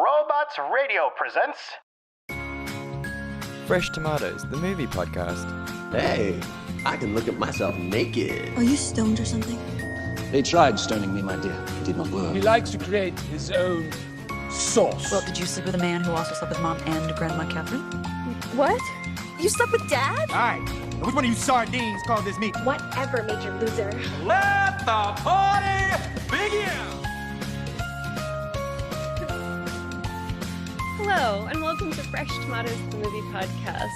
Robots Radio presents Fresh Tomatoes, the movie podcast. Hey, I can look at myself naked. Are you stoned or something? They tried stoning me, my dear. It did not work. He likes to create his own sauce. Well, did you sleep with a man who also slept with Mom and Grandma Catherine? What? You slept with Dad? Alright, which one of you sardines called this meat? Whatever, Major Loser. Let the party begin! Hello, and welcome to Fresh Tomatoes, the movie podcast.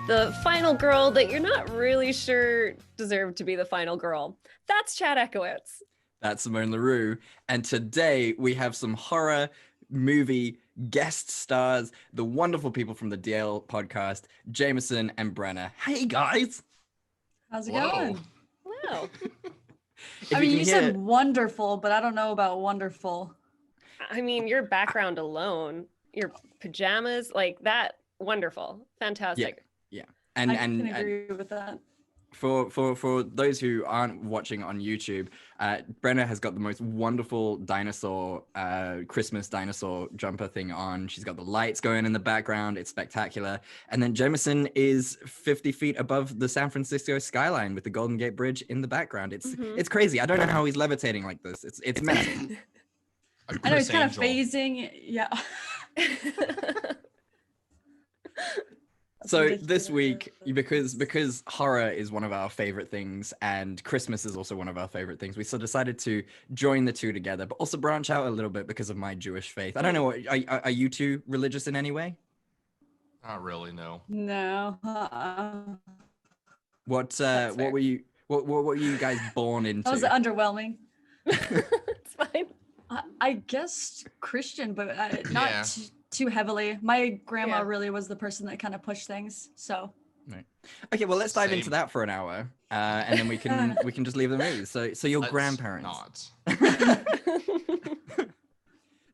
The final girl that you're not really sure deserved to be the final girl. That's Chad Ekowitz. That's Simone LaRue. And today we have some horror movie guest stars, the wonderful people from the DL podcast, Jameson and Brenna. Hey, guys. How's it going? Wow. I mean, you said wonderful, but I don't know about wonderful. I mean, your background alone, your pajamas, like that, wonderful. Fantastic. Yeah. I can agree with that. For those who aren't watching on YouTube, Brenna has got the most wonderful dinosaur, Christmas dinosaur jumper thing on. She's got the lights going in the background. It's spectacular. And then Jameson is 50 feet above the San Francisco skyline with the Golden Gate Bridge in the background. It's crazy. I don't know how he's levitating like this. It's mental. I know it's kind of phasing. Yeah. So this week, because horror is one of our favorite things and Christmas is also one of our favorite things, we so decided to join the two together, but also branch out a little bit because of my Jewish faith. I don't know, are you two religious in any way? Not really, no. No. What were you guys born into? That was underwhelming. It's fine. I guess Christian, but not too heavily. My grandma really was the person that kind of pushed things. So. Right. Okay, well, let's dive into that for an hour, and then we can just leave the movies. So your grandparents. Not.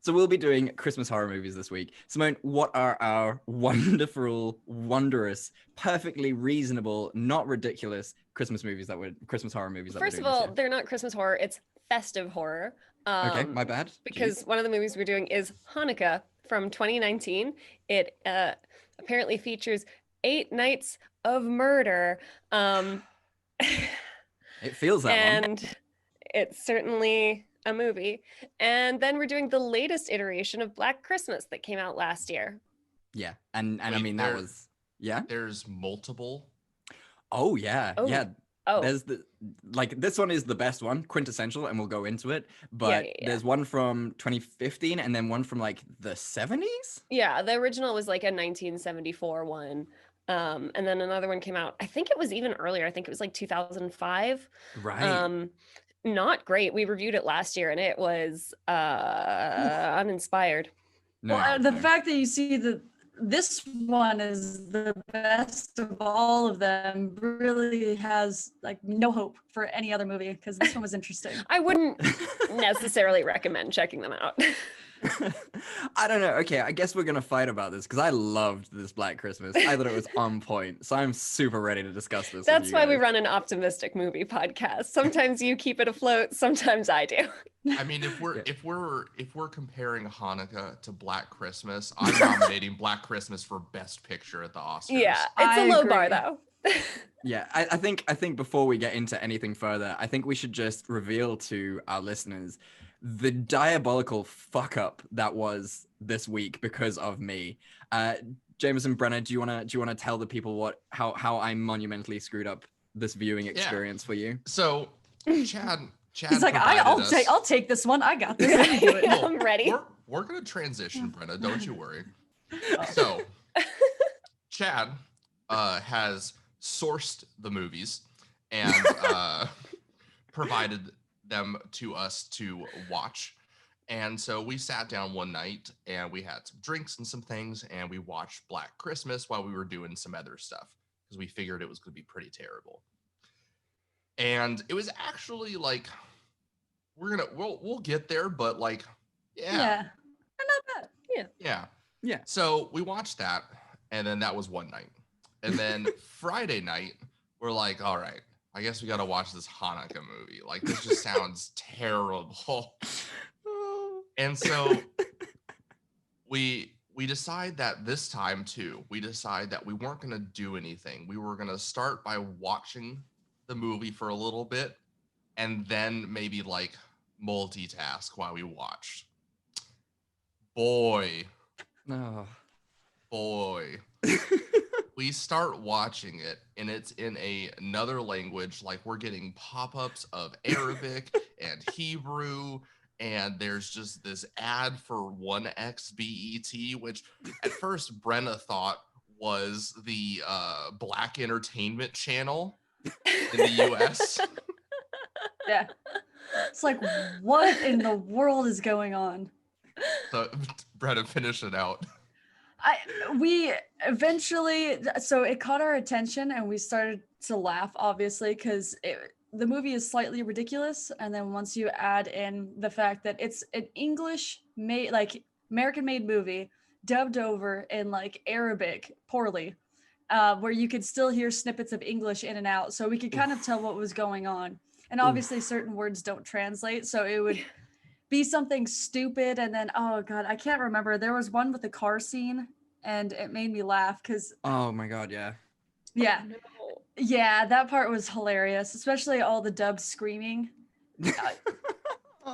So we'll be doing Christmas horror movies this week. Simone, what are our wonderful, wonderous, perfectly reasonable, not ridiculous Christmas horror movies that we're doing? First of all, they're not Christmas horror; it's festive horror. Okay, my bad. Because one of the movies we're doing is Hannukah from 2019. It apparently features 8 nights of murder. It feels that long. And it's certainly a movie. And then we're doing the latest iteration of Black Christmas that came out last year. Yeah, and I mean, that was, There's multiple. Oh, yeah, yeah. Oh. There's this one is the best one, quintessential, and we'll go into it. But there's one from 2015 and then one from like the 70s. Yeah, the original was like a 1974 one. And then another one came out, I think it was even earlier. I think it was like 2005. Right. Not great. We reviewed it last year and it was uninspired. The fact that you see that this one is the best of all of them really has like no hope for any other movie because this one was interesting. I wouldn't necessarily recommend checking them out. I don't know. Okay, I guess we're gonna fight about this because I loved this Black Christmas. I thought it was on point, so I'm super ready to discuss this. That's why we run an optimistic movie podcast. Sometimes you keep it afloat, sometimes I do. I mean, if we're comparing Hannukah to Black Christmas, I'm nominating Black Christmas for Best Picture at the Oscars. Yeah, it's a low bar though. Yeah, I think before we get into anything further, I think we should just reveal to our listeners the diabolical fuck up that was this week because of me. Jameson, Brenna, do you wanna tell the people how I monumentally screwed up this viewing experience for you? So Chad he's like, I'll take this one. I got this. I can do it. I'm ready. We're gonna transition, Brenna. Don't you worry. So Chad has sourced the movies and provided them to us to watch. And so we sat down one night and we had some drinks and some things and we watched Black Christmas while we were doing some other stuff because we figured it was going to be pretty terrible. And it was actually like, we'll get there, but like, yeah. Not bad. Yeah. So we watched that and then that was one night. And then Friday night, we're like, all right, I guess we got to watch this Hannukah movie. Like, this just sounds terrible. And so we decide that this time too, we decide that we weren't going to do anything. We were going to start by watching the movie for a little bit and then maybe like multitask while we watched. Boy, we start watching it and it's in another language. Like we're getting pop-ups of Arabic and Hebrew, and there's just this ad for 1xBET, which at first Brenna thought was the Black Entertainment Channel in the US. Yeah. It's like, what in the world is going on? So Brenna, finish it out. We eventually, so it caught our attention and we started to laugh, obviously, because the movie is slightly ridiculous. And then once you add in the fact that it's an English made, like American made movie dubbed over in like Arabic poorly, where you could still hear snippets of English in and out. So we could kind of tell what was going on. And obviously certain words don't translate. So it would be something stupid. And then, oh God, I can't remember. There was one with the car scene and it made me laugh because. Oh my God, yeah. Yeah. Oh, no. Yeah, that part was hilarious, especially all the dubs screaming.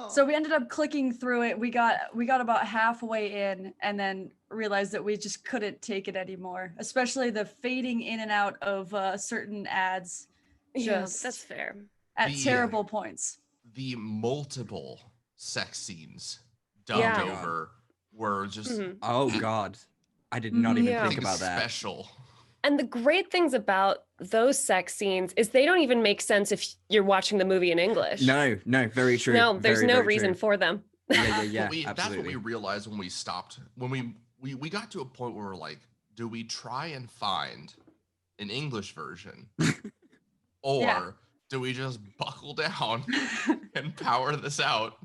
So we ended up clicking through it. We got about halfway in and then realized that we just couldn't take it anymore, especially the fading in and out of certain ads. Yeah, that's fair. At terrible points. The multiple sex scenes dubbed over were just oh God, I did not even think about that. Special. And the great things about those sex scenes is they don't even make sense if you're watching the movie in English. No, very true. No, there's very, no very reason true. for them. Yeah, That's what we realized when we stopped. When we got to a point where we're like, do we try and find an English version, or do we just buckle down and power this out?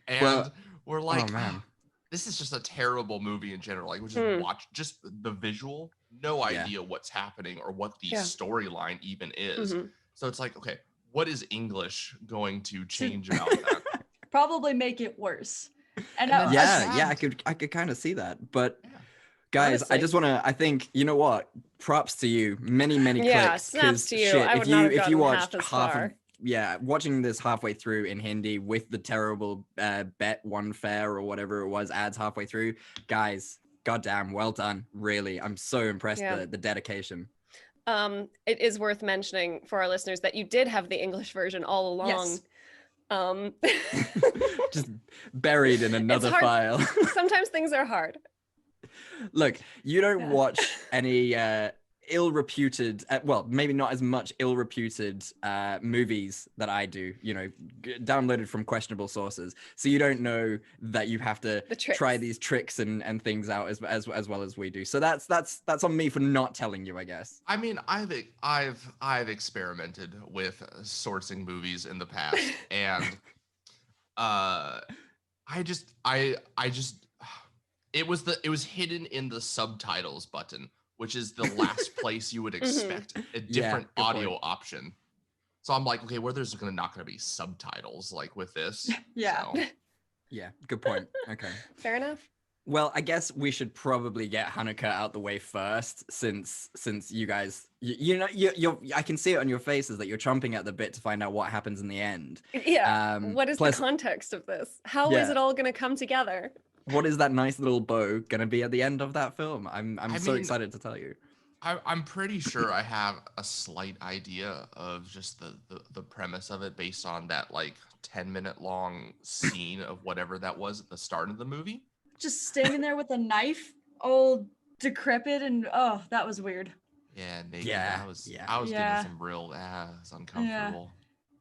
And we're like, oh man, this is just a terrible movie in general. Like we just watch just the visual, no idea what's happening or what the storyline even is. So it's like, okay, what is English going to change about that? Probably make it worse. And I could kind of see that. But guys, honestly, I just want to. I think you know what? Props to you. Many clicks. Snaps to you. Shit, I would not have if you gotten watched half as half far. of. Yeah, watching this halfway through in Hindi with the terrible bet one fare or whatever it was ads halfway through, guys, goddamn, well done. Really, I'm so impressed the dedication. It is worth mentioning for our listeners that you did have the English version all along. Just buried in another file. Sometimes things are hard. Look, you don't watch any ill-reputed, well, maybe not as much ill-reputed movies that I do, you know, downloaded from questionable sources. So you don't know that you have to try these tricks and things out as well as we do. So that's on me for not telling you, I guess. I mean, I've experimented with sourcing movies in the past, and it was hidden in the subtitles button, which is the last place you would expect a different audio option. So I'm like, okay, there's not gonna be subtitles like with this. Yeah. So. Yeah, good point. Okay. Fair enough. Well, I guess we should probably get Hannukah out the way first, since you guys, you're I can see it on your faces that you're chomping at the bit to find out what happens in the end. Yeah. What is the context of this? How is it all going to come together? What is that nice little bow gonna be at the end of that film? I'm so excited to tell you. I'm pretty sure I have a slight idea of just the premise of it based on that like 10-minute long scene of whatever that was at the start of the movie. Just standing there with a knife, all decrepit, and oh, that was weird. Yeah, naked. I was getting some real it's uncomfortable.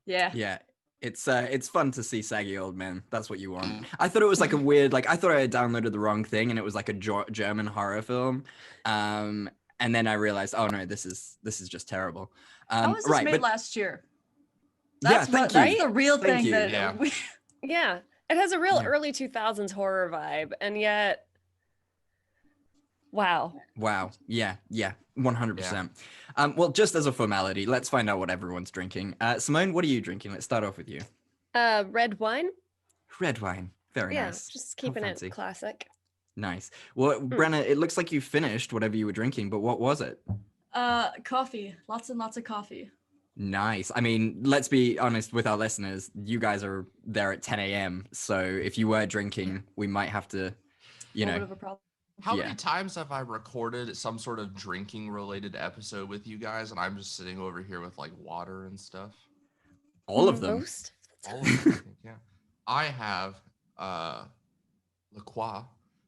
Yeah. It's fun to see saggy old men. That's what you want. I thought it was like a weird, like I thought I had downloaded the wrong thing and it was like a German horror film. And then I realized, oh no, this is just terrible. How was this made last year? That's that's the real thing that yeah. It has a real early 2000s horror vibe, and yet wow. Yeah, 100%. Well, just as a formality, let's find out what everyone's drinking. Simone, what are you drinking? Let's start off with you. Red wine. Red wine. Very Yeah, nice. just How keeping it fancy. classic. Nice. Well, Brenna, it looks like you finished whatever you were drinking, but what was it? Coffee. Lots and lots of coffee. Nice. I mean, let's be honest with our listeners. You guys are there at 10 a.m. So if you were drinking, we might have to, you A little bit know, of a problem. How Yeah. many times have I recorded some sort of drinking related episode with you guys and I'm just sitting over here with like water and stuff? all of them. Most. All of them, I think, yeah. I have La Croix.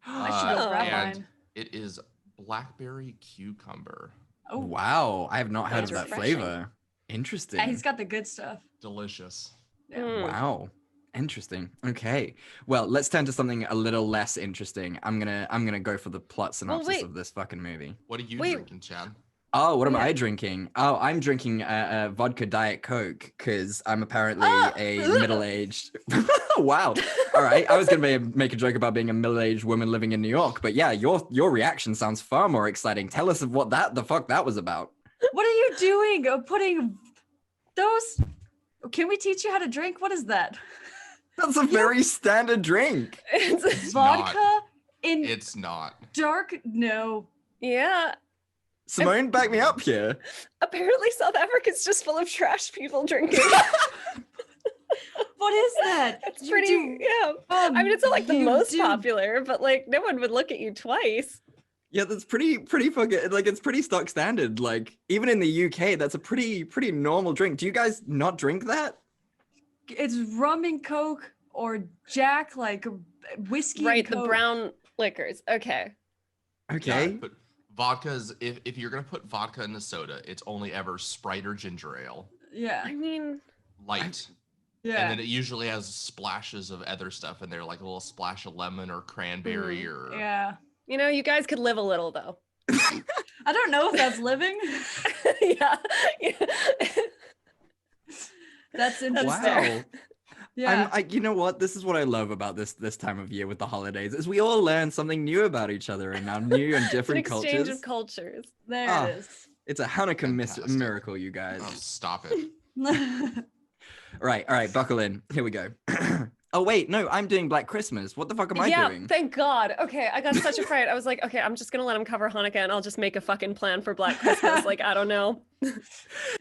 I should go grab and mine. it is blackberry cucumber. Oh, Wow. I have not heard of That's that refreshing. flavor. Interesting. yeah, he's got the good stuff. Delicious. Yeah. Mm. Wow. Interesting. Okay. Well, let's turn to something a little less interesting. I'm gonna go for the plot synopsis wait. of this fucking movie. What are you Wait. drinking, Chad? Oh, what am Yeah. I drinking? Oh, I'm drinking vodka Diet Coke because I'm apparently a middle-aged. Wow. All right. I was gonna make a joke about being a middle-aged woman living in New York, but yeah, your reaction sounds far more exciting. Tell us what the fuck that was about. What are you doing? Putting those. Can we teach you how to drink? What is that? That's a very standard drink. It's, Vodka in It's not. dark. No. yeah. Simone, back me up here. Apparently, South Africa's just full of trash people drinking. What is that? It's You pretty. do- Yeah. I mean, it's not like the you most do- popular, but like no one would look at you twice. Yeah, that's pretty fucking like it's pretty stock standard. Like even in the UK, that's a pretty normal drink. Do you guys not drink that? It's rum and Coke or Jack, like whiskey. and Right, the Coke. brown liquors. Okay. Okay. Yeah, but vodka's if you're gonna put vodka in the soda, it's only ever Sprite or ginger ale. Yeah. I mean, Light. Yeah. And then it usually has splashes of other stuff in there, like a little splash of lemon or cranberry or Yeah. you know, you guys could live a little though. I don't know if that's living. yeah. That's interesting. Wow. Yeah. You know what? This is what I love about this time of year with the holidays is we all learn something new about each other and our new and It's an different exchange cultures. of cultures. There Ah. it is. It's a Hannukah Fantastic. miracle, you guys. oh, stop it. All right, buckle in. Here we go. Oh wait, no, I'm doing Black Christmas. What the fuck am I Yeah, doing? thank God. Okay, I got such a fright. I was like, okay, I'm just gonna let him cover Hanukkah and I'll just make a fucking plan for Black Christmas. Like, I don't know.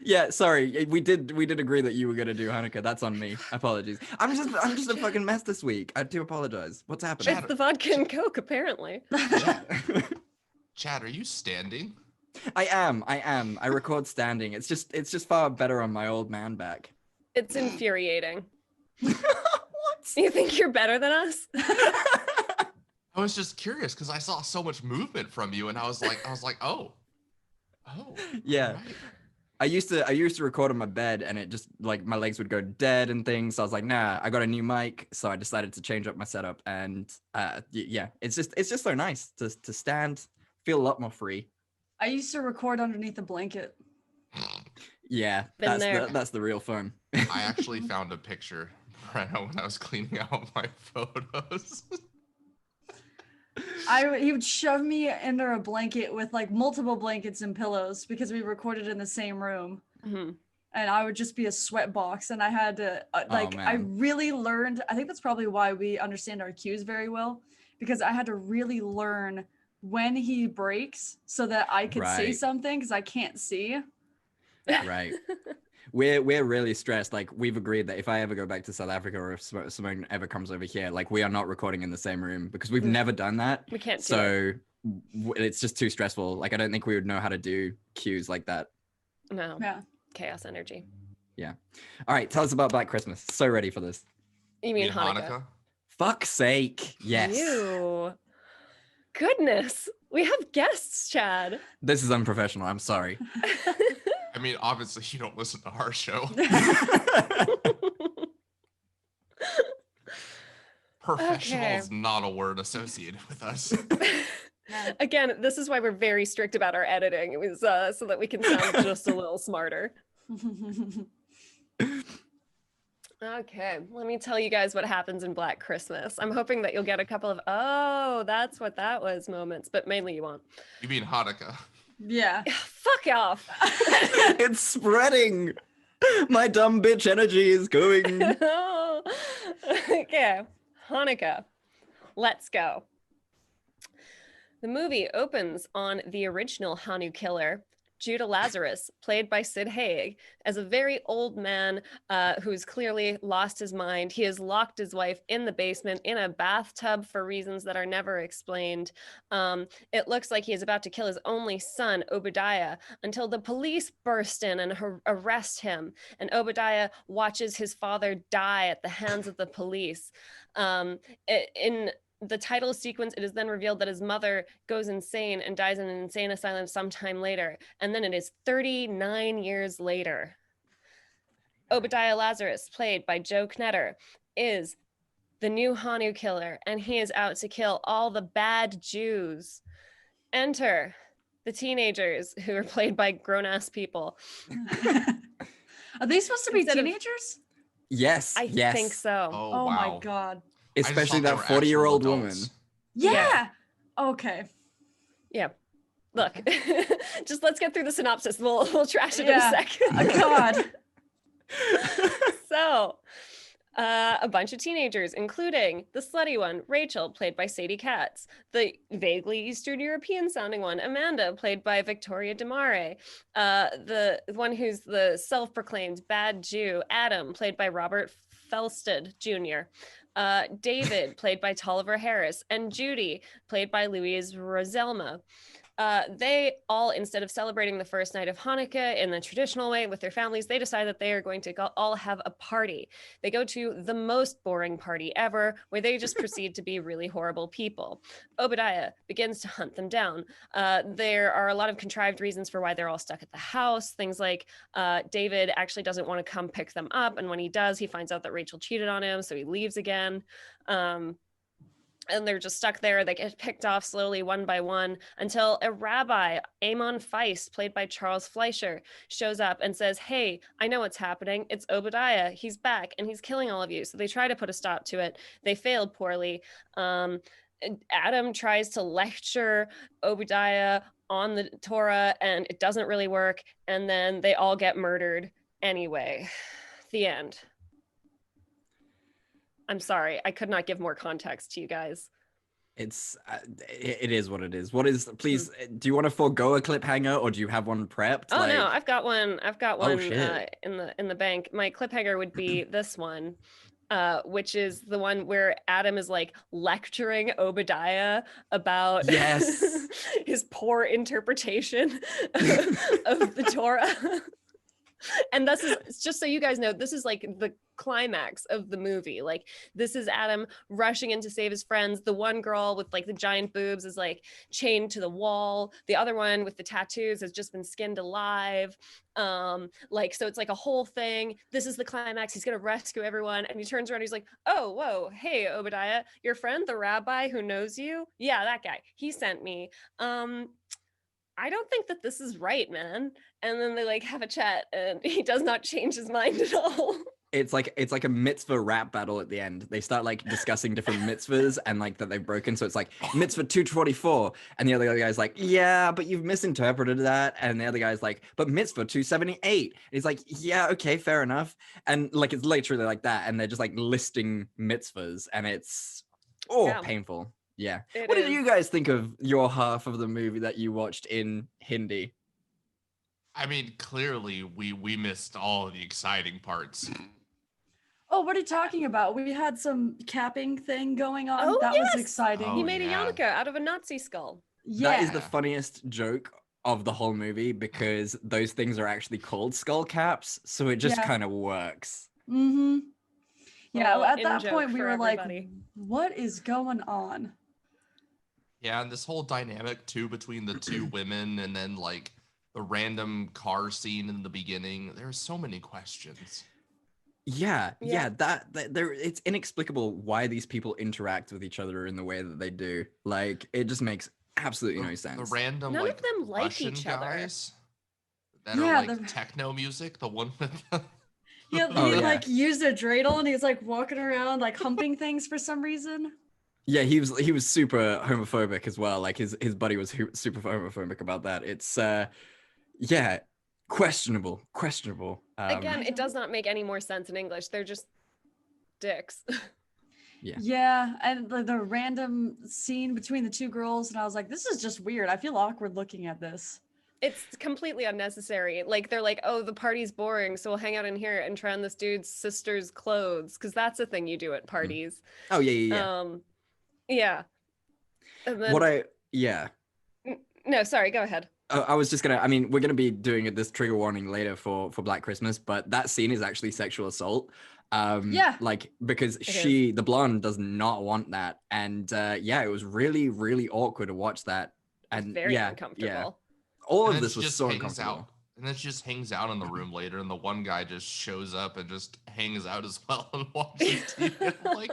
Yeah, sorry. We did agree that you were gonna do Hanukkah. That's on me. Apologies. I'm just a fucking mess this week. I do apologize. What's happening? It's the vodka and Coke, apparently. Chad, are you standing? I am. I record standing. It's just far better on my old man back. It's infuriating. What? You think you're better than us? I was just curious because I saw so much movement from you, and I was like, oh, Yeah. alright. I used to record on my bed and it just like my legs would go dead and things. So I was like, nah, I got a new mic. So I decided to change up my setup and yeah, it's just so nice to stand, feel a lot more free. I used to record underneath a blanket. Yeah, Been there. that's the real fun. I actually found a picture right now when I was cleaning out my photos. He would shove me under a blanket with like multiple blankets and pillows because we recorded in the same room. Mhm. And I would just be a sweat box. And I had to I man. really learned. I think that's probably why we understand our cues very well, because I had to really learn when he breaks so that I could say Right. something because I can't see. Right. We're really stressed. Like we've agreed that if I ever go back to South Africa or if Simone ever comes over here, like we are not recording in the same room because we've never done that. We can't do it. So it's just too stressful. Like I don't think we would know how to do cues like that. No. Yeah. Chaos energy. All right, tell us about Black Christmas. So ready for this. You mean Hanukkah? Fuck's sake. Yes. Ew. Goodness. We have guests, Chad. This is unprofessional. I'm sorry. I mean, obviously, you don't listen to our show. Professional is not a word associated with us. Again, this is why we're very strict about our editing. It was so that we can sound just a little smarter. Okay, let me tell you guys what happens in Black Christmas. I'm hoping that you'll get a couple of, oh, that's what that was moments, but mainly you won't. You mean Hanukkah? Yeah. Fuck off. It's spreading. My dumb bitch energy is going. Okay. Hannukah. Let's go. The movie opens on the original Hanu killer, Judah Lazarus, played by Sid Haig, as a very old man who's clearly lost his mind. He has locked his wife in the basement in a bathtub for reasons that are never explained. It looks like he is about to kill his only son, Obadiah, until the police burst in and arrest him. And Obadiah watches his father die at the hands of the police. In the title sequence, it is then revealed that his mother goes insane and dies in an insane asylum sometime later. And then it is 39 years later. Obadiah Lazarus, played by Joe Knetter, is the new Hanu killer, and he is out to kill all the bad Jews. Enter the teenagers, who are played by grown-ass people. Are they supposed to be teenagers? Yes. I think so. Oh wow. my god. Especially that 40-year-old woman. Yeah. Okay. Yeah. Look, just let's get through the synopsis. We'll trash it in a sec. God. So, a bunch of teenagers, including the slutty one, Rachel, played by Sadie Katz, the vaguely Eastern European sounding one, Amanda, played by Victoria Demare, the one who's the self-proclaimed bad Jew, Adam, played by Robert Felsted Jr., David, played by Tolliver Harris, and Judy, played by Louise Roselma. They all, instead of celebrating the first night of Hanukkah in the traditional way with their families, they decide that they are going to all have a party. They go to the most boring party ever, where they just proceed to be really horrible people. Obadiah begins to hunt them down. There are a lot of contrived reasons for why they're all stuck at the house. Things like David actually doesn't want to come pick them up, and when he does, he finds out that Rachel cheated on him, so he leaves again. And they're just stuck there. They get picked off slowly one by one until a rabbi, Amon Feist, played by Charles Fleischer, shows up and says, hey, I know what's happening. It's Obadiah. He's back and he's killing all of you. So they try to put a stop to it. They failed poorly. Adam tries to lecture Obadiah on the Torah and it doesn't really work. And then they all get murdered anyway. The end. I'm sorry, I could not give more context to you guys. It is what it is. Please, do you want to forego a cliffhanger or do you have one prepped? Oh no, I've got one shit. in the bank. My cliffhanger would be this one, which is the one where Adam is like lecturing Obadiah about his poor interpretation of the Torah. And this is, just so you guys know, this is like the climax of the movie. Like, this is Adam rushing in to save his friends. The one girl with like the giant boobs is like chained to the wall. The other one with the tattoos has just been skinned alive. So it's like a whole thing. This is the climax. He's gonna rescue everyone, and he turns around. He's like, "Oh, whoa, hey, Obadiah, your friend, the rabbi who knows you? Yeah, that guy. He sent me. I don't think that this is right, man." And then they like have a chat and he does not change his mind at all. It's like a mitzvah rap battle at the end. They start like discussing different mitzvahs and like that they've broken. So it's like mitzvah 244. And the other guy's like, yeah, but you've misinterpreted that. And the other guy's like, but mitzvah 278. And he's like, yeah, okay, fair enough. And like, it's literally like that. And they're just like listing mitzvahs and it's painful. Yeah. What did you guys think of your half of the movie that you watched in Hindi? I mean, clearly we missed all of the exciting parts. Oh, what are you talking about? We had some capping thing going on. That was exciting. He made a yarmulke out of a Nazi skull. Yeah. That is the funniest joke of the whole movie because those things are actually called skull caps. So it just kind of works. Mm-hmm. Yeah, at that in-joke point we for were everybody. like, what is going on? Yeah, and this whole dynamic too between the two women and then like the random car scene in the beginning. There's so many questions. Yeah, that there it's inexplicable why these people interact with each other in the way that they do. Like, it just makes absolutely no sense. The random None like of them like Russian each other. guys that are like techno music. The one with the He like used a dreidel and he's like walking around like humping things for some reason. Yeah, he was super homophobic as well. Like his buddy was super homophobic about that. It's questionable. Questionable. Again, it does not make any more sense in English. They're just dicks. Yeah, and the random scene between the two girls, and I was like, this is just weird. I feel awkward looking at this. It's completely unnecessary. Like they're like, oh, the party's boring, so we'll hang out in here and try on this dude's sister's clothes, because that's a thing you do at parties. Oh yeah. Yeah. And then, no, sorry, go ahead. I was just gonna. I mean, we're gonna be doing this trigger warning later for Black Christmas, but that scene is actually sexual assault. Like because the blonde does not want that, and it was really really awkward to watch that, and very uncomfortable. Yeah. All And of this was just so hangs uncomfortable. out. And then she just hangs out in the room later, and the one guy just shows up and just hangs out as well and watches TV. Like,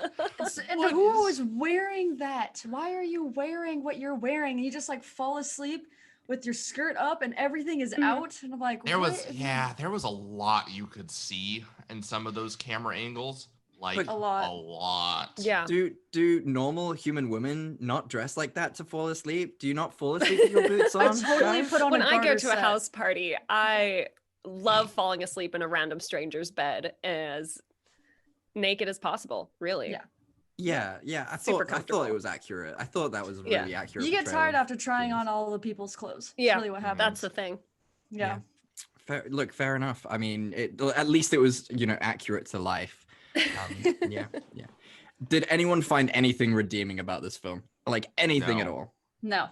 and who was wearing that? Why are you wearing what you're wearing? You just like fall asleep with your skirt up and everything is out. And I'm like, there was a lot you could see in some of those camera angles. Like a lot. Yeah. Do normal human women not dress like that to fall asleep? Do you not fall asleep with your boots on? I totally put on when a I go garter to set. a house party, I love falling asleep in a random stranger's bed as naked as possible. Really. Yeah. Yeah. I Super thought it was accurate. I thought that was a really accurate. You get portrayal. tired after trying on all the people's clothes. Yeah. That's really what happens. That's the thing. Yeah. Fair enough. I mean, at least it was, accurate to life. Yeah. Did anyone find anything redeeming about this film? Like anything at all? No.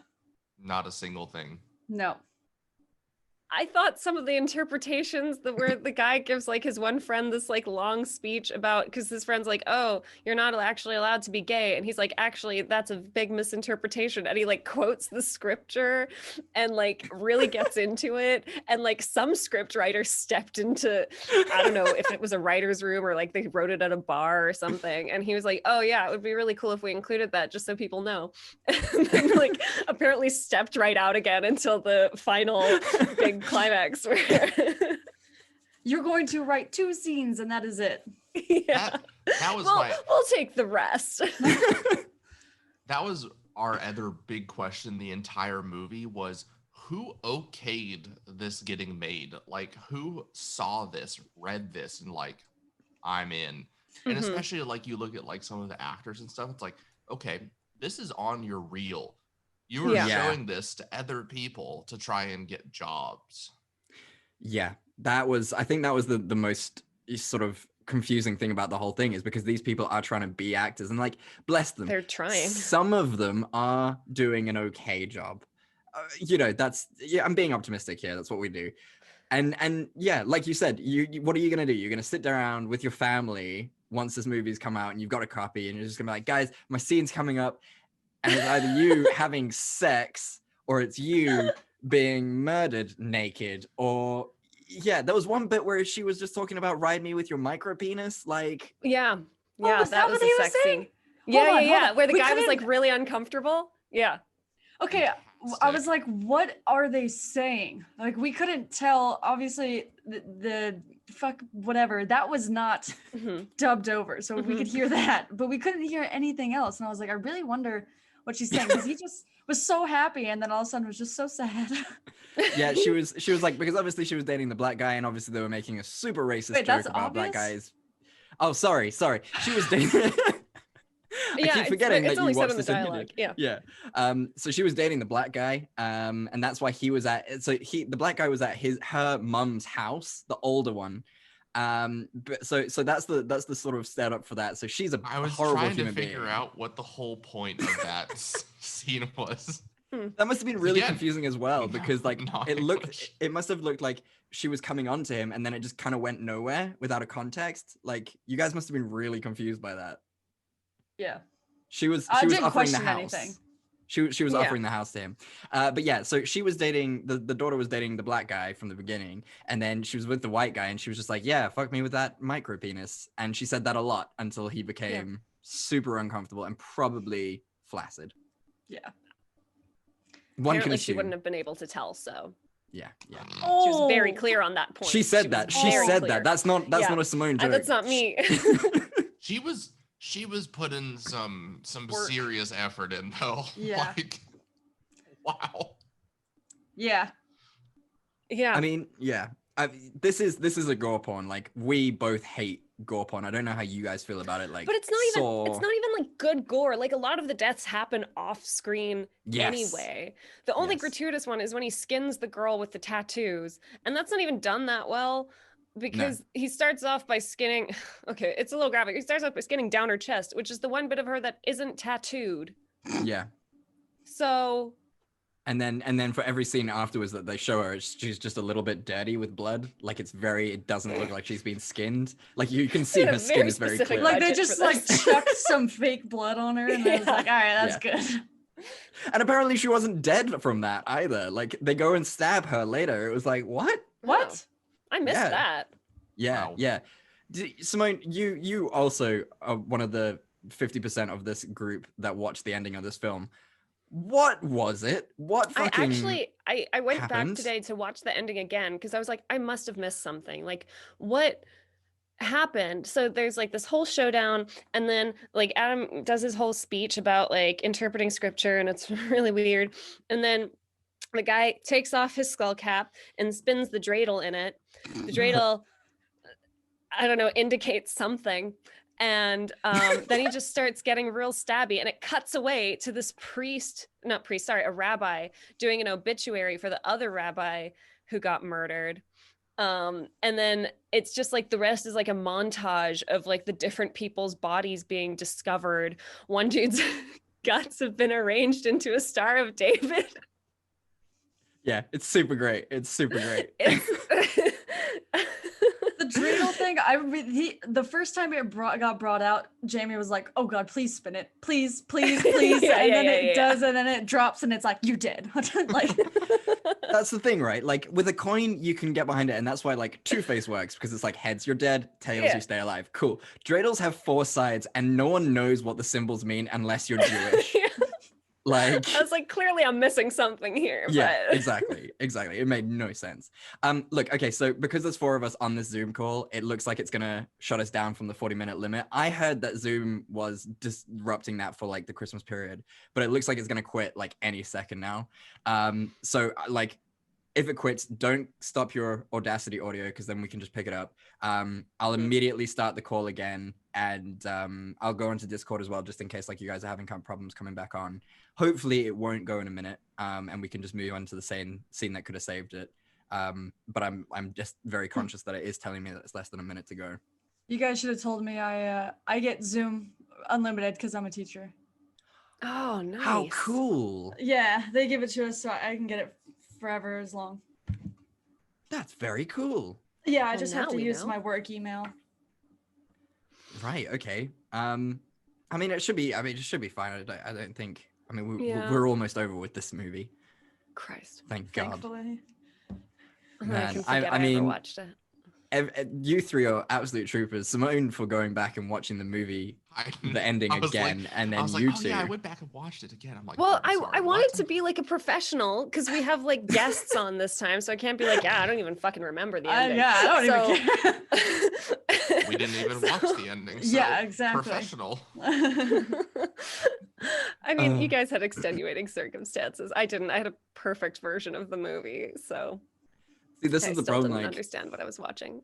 Not a single thing. No. I thought some of the interpretations where the guy gives like his one friend this like long speech about, because his friend's like, oh, you're not actually allowed to be gay. And he's like, actually, that's a big misinterpretation. And he like quotes the scripture and like really gets into it. And like some script writer stepped into, I don't know if it was a writer's room or like they wrote it at a bar or something. And he was like, oh yeah, it would be really cool if we included that just so people know. And then like apparently stepped right out again until the final big climax where you're going to write 2 scenes and that is it. Yeah. That was we'll take the rest. That was our other big question the entire movie was who okayed this getting made? Like who saw this, read this and like I'm in. And especially like you look at like some of the actors and stuff, it's like, okay, this is on your reel. You were showing this to other people to try and get jobs. Yeah, I think that was the most sort of confusing thing about the whole thing is because these people are trying to be actors and like, bless them. They're trying. Some of them are doing an okay job. I'm being optimistic here. That's what we do. And yeah, like you said, you what are you going to do? You're going to sit around with your family once this movie's come out and you've got a copy and you're just going to be like, guys, my scene's coming up. And it's either you having sex or it's you being murdered naked or there was one bit where she was just talking about ride me with your micro penis. Like, that was what a he was sex saying? scene. Yeah. on. Where the We guy was like couldn't- really uncomfortable. Yeah. Okay, I was like, what are they saying? Like, we couldn't tell. Obviously, the fuck whatever, that was not dubbed over. So we could hear that, but we couldn't hear anything else. And I was like, I really wonder what she's saying because he just was so happy and then all of a sudden was just so sad. Yeah, she was like, because obviously she was dating the black guy and obviously they were making a super racist joke about black guys. Oh, sorry. She was dating. I keep forgetting that you watched this dialogue. Yeah. So she was dating the black guy, and that's why he was at. So the black guy was at her mum's house, the older one. But so that's the sort of setup for that. So she's a horrible human being. Figure out what the whole point of that scene was. That must have been really confusing as well because like it must have looked like she was coming on to him and then it just kind of went nowhere without a context. Like you guys must have been really confused by that. Yeah. She was offering the house. Anything. She was offering the house to him. But yeah, so she was dating the daughter was dating the black guy from the beginning, and then she was with the white guy, and she was just like, yeah, fuck me with that micro penis. And she said that a lot until he became super uncomfortable and probably flaccid. Yeah. Apparently she wouldn't have been able to tell, so. Yeah. She was very clear on that point. She said that. She said that. That's not a Simone joke. That's not me. She was putting some serious effort in though. Yeah. Like, wow. Yeah. Yeah. I mean, yeah. This is a gore porn. Like we both hate gore porn. I don't know how you guys feel about it. Like, But it's not Saw... even like good gore. Like a lot of the deaths happen off screen Yes. anyway. The only Yes. gratuitous one is when he skins the girl with the tattoos, and that's not even done that well because he starts off by skinning. Okay, it's a little graphic. He starts off by skinning down her chest, which is the one bit of her that isn't tattooed. Yeah. So. And then for every scene afterwards that they show her, she's just a little bit dirty with blood. Like it doesn't look like she's been skinned. Like you can see her skin is very clear. Like they just like chucked some fake blood on her, and I was like, all right, that's good. And apparently she wasn't dead from that either. Like they go and stab her later. It was like, what? What? I missed that. Yeah, Wow. yeah. Simone, you also are one of the 50% of this group that watched the ending of this film. What was it? What fucking I went happened? back today to watch the ending again because I was like, I must have missed something. Like, what happened? So there's like this whole showdown, and then like Adam does his whole speech about like interpreting scripture, and it's really weird. And then the guy takes off his skull cap and spins the dreidel in it. The dreidel, I don't know, indicates something. And then he just starts getting real stabby, and it cuts away to this a rabbi doing an obituary for the other rabbi who got murdered. And then it's just like the rest is like a montage of like the different people's bodies being discovered. One dude's guts have been arranged into a Star of David. Yeah, it's super great. It's super great. The dreidel thing, the first time it got brought out, Jamie was like, "Oh God, please spin it, please, please, please," and then it does, and then it drops, and it's like, "You did." Like, that's the thing, right? Like with a coin, you can get behind it, and that's why like Two-Face works, because it's like heads, you're dead; tails, you stay alive. Cool. Dreidels have 4 sides, and no one knows what the symbols mean unless you're Jewish. Like, I was like, clearly I'm missing something here. Yeah, but... exactly. It made no sense. Look, okay, so because there's 4 of us on this Zoom call, it looks like it's gonna shut us down from the 40-minute limit. I heard that Zoom was disrupting that for like the Christmas period, but it looks like it's gonna quit like any second now. So like, if it quits, don't stop your Audacity audio, because then we can just pick it up. I'll immediately start the call again, and I'll go into Discord as well, just in case like you guys are having problems coming back on. Hopefully it won't go in a minute, and we can just move on to the scene that could have saved it. But I'm just very conscious that it is telling me that it's less than a minute to go. you guys should have told me I get Zoom unlimited because I'm a teacher. Oh, nice. How cool. Yeah, they give it to us so I can get it forever as long. That's very cool. Yeah, I Well, just have now to we use know. my work email. Right, okay. I mean, it should be fine. I don't think, I mean, Yeah. we're almost over with this movie. Christ. Thank God. Thankfully. Man, I I ever mean, watched it. You 3 are absolute troopers. Simone for going back and watching the movie, the ending again, and then you 2. Oh, yeah, I went back and watched it again. I'm like, Well, oh, sorry, I what? wanted to be like a professional because we have like guests on this time, so I can't be like, yeah, I don't even fucking remember the ending. Yeah, I don't even care. We didn't even watch the ending. So Yeah, exactly. Professional. I mean, you guys had extenuating circumstances. I didn't. I had a perfect version of the movie, so See, this I is the still problem. didn't Like understand what I was watching.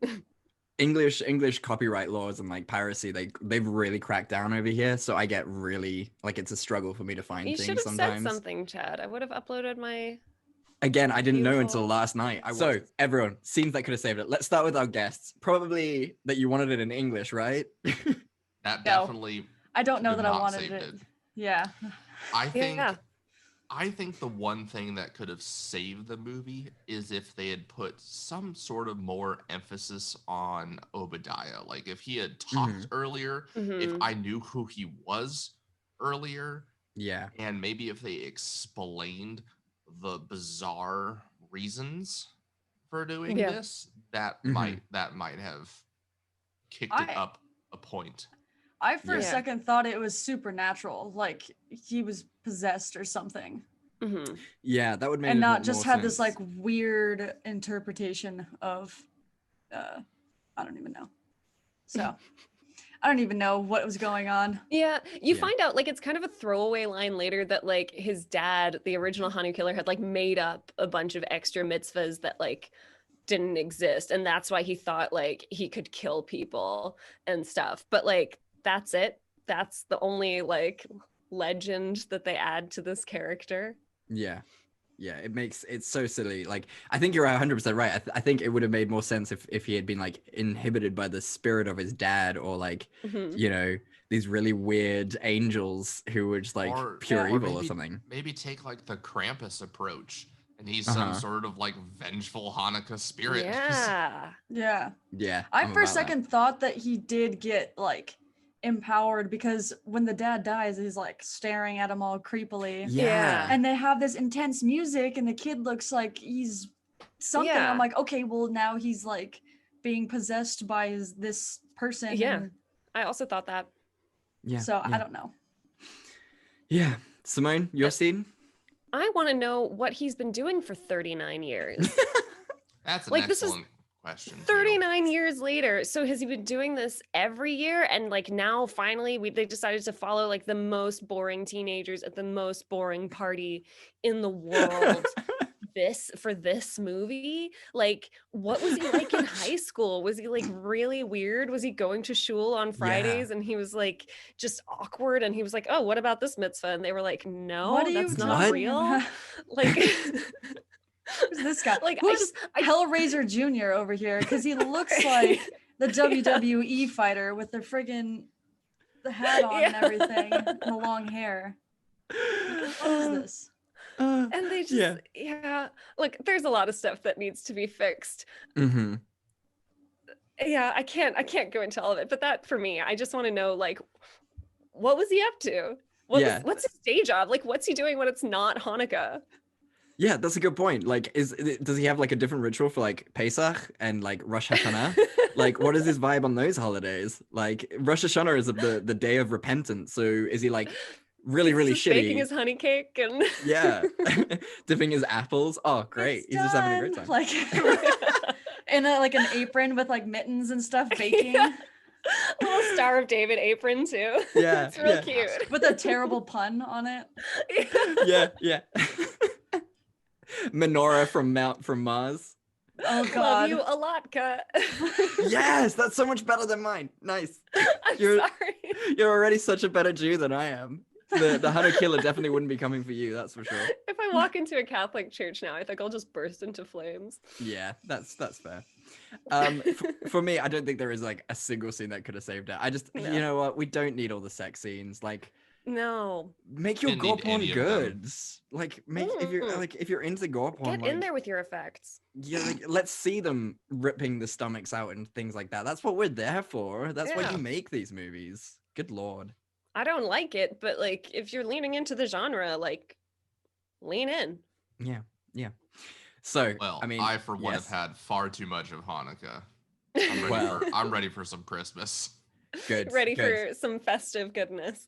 English copyright laws and like piracy, they've really cracked down over here. So I get really like, it's a struggle for me to find You should things have sometimes. said something, Chad. I would have uploaded my. Again, I didn't know Beautiful. until last night. So everyone, scenes that could have saved it. Let's start with our guests. Probably that you wanted it in English, right? That No. definitely. I don't know could that I not wanted saved it. Yeah. I think the one thing that could have saved the movie is if they had put some sort of more emphasis on Obadiah. Like if he had talked earlier, if I knew who he was earlier, Yeah. and maybe if they explained the bizarre reasons for doing this, that might have kicked it up a point. I for a second thought it was supernatural, like he was possessed or something. Yeah, that would make and it not more just have this sense. like weird interpretation of I don't even know. So I don't even know what was going on. Yeah, you find out like it's kind of a throwaway line later that like his dad, the original Hannukah killer, had like made up a bunch of extra mitzvahs that like didn't exist, and that's why he thought like he could kill people and stuff. But like that's it. That's the only like legend that they add to this character. Yeah. Yeah, it's so silly. Like, I think you're 100% right. I think it would have made more sense if he had been like inhibited by the spirit of his dad, or like, you know, these really weird angels who were just like pure evil or something. Maybe take like the Krampus approach, and he's some sort of like vengeful Hanukkah spirit. Yeah. Yeah. I for a second thought that he did get like empowered, because when the dad dies, he's like staring at him all creepily. Yeah. And they have this intense music, and the kid looks like he's something. Yeah. I'm like, okay, well now he's like being possessed by this person. Yeah. and I also thought that. Yeah. So I don't know. Yeah. Simone, your scene? I want to know what he's been doing for 39 years. That's an Like, this is excellent question. 39 years later. So has he been doing this every year? And like now finally they decided to follow like the most boring teenagers at the most boring party in the world for this movie. Like, what was he like in high school? Was he like really weird? Was he going to shul on Fridays and he was like just awkward, and he was like, oh, what about this mitzvah? And they were like, no, that's not real. Like Who's this guy? Like, who's Hellraiser Jr. over here? Because he looks like the WWE fighter with the hat on and everything, and the long hair. What is this? And they just look, there's a lot of stuff that needs to be fixed. Yeah, I can't go into all of it, but that for me, I just want to know, like, what was he up to? What's his day job? Like, what's he doing when it's not Hanukkah? Yeah, that's a good point. Like, does he have like a different ritual for like Pesach and like Rosh Hashanah? Like, what is his vibe on those holidays? Like, Rosh Hashanah is the day of repentance. So is he like really shitty? Baking his honey cake and dipping his apples. Oh, great! He's just having a great time. Like in like an apron with like mittens and stuff, baking. A little Star of David apron too. Yeah, it's real cute with a terrible pun on it. Yeah. Menorah from Mars. Oh God. Love you a lot, Kat. Yes, that's so much better than mine. Nice. I'm sorry. You're already such a better Jew than I am. The Hannukah killer definitely wouldn't be coming for you, that's for sure. If I walk into a Catholic church now, I think I'll just burst into flames. Yeah, that's fair. For me, I don't think there is like a single scene that could have saved it. You know what? We don't need all the sex scenes. Like, no, make your gore porn good. Like, if you're into gore porn, get in there with your effects. Yeah, like, let's see them ripping the stomachs out and things like that. That's what we're there for. That's why you make these movies. Good lord. I don't like it, but like, if you're leaning into the genre, like, lean in. Yeah. So, well, I mean, I for one have had far too much of Hanukkah. I'm ready for some Christmas. Good. Ready for some festive goodness.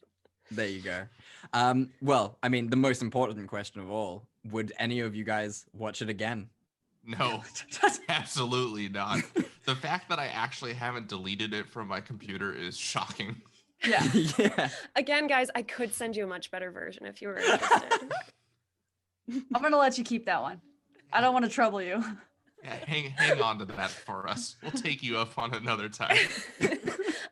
There you go. Well, I mean, the most important question of all, would any of you guys watch it again? No, absolutely not. The fact that I actually haven't deleted it from my computer is shocking. Yeah. Again, guys, I could send you a much better version if you were interested. I'm gonna let you keep that one. I don't want to trouble you. Yeah, hang on to that for us. We'll take you up on another time.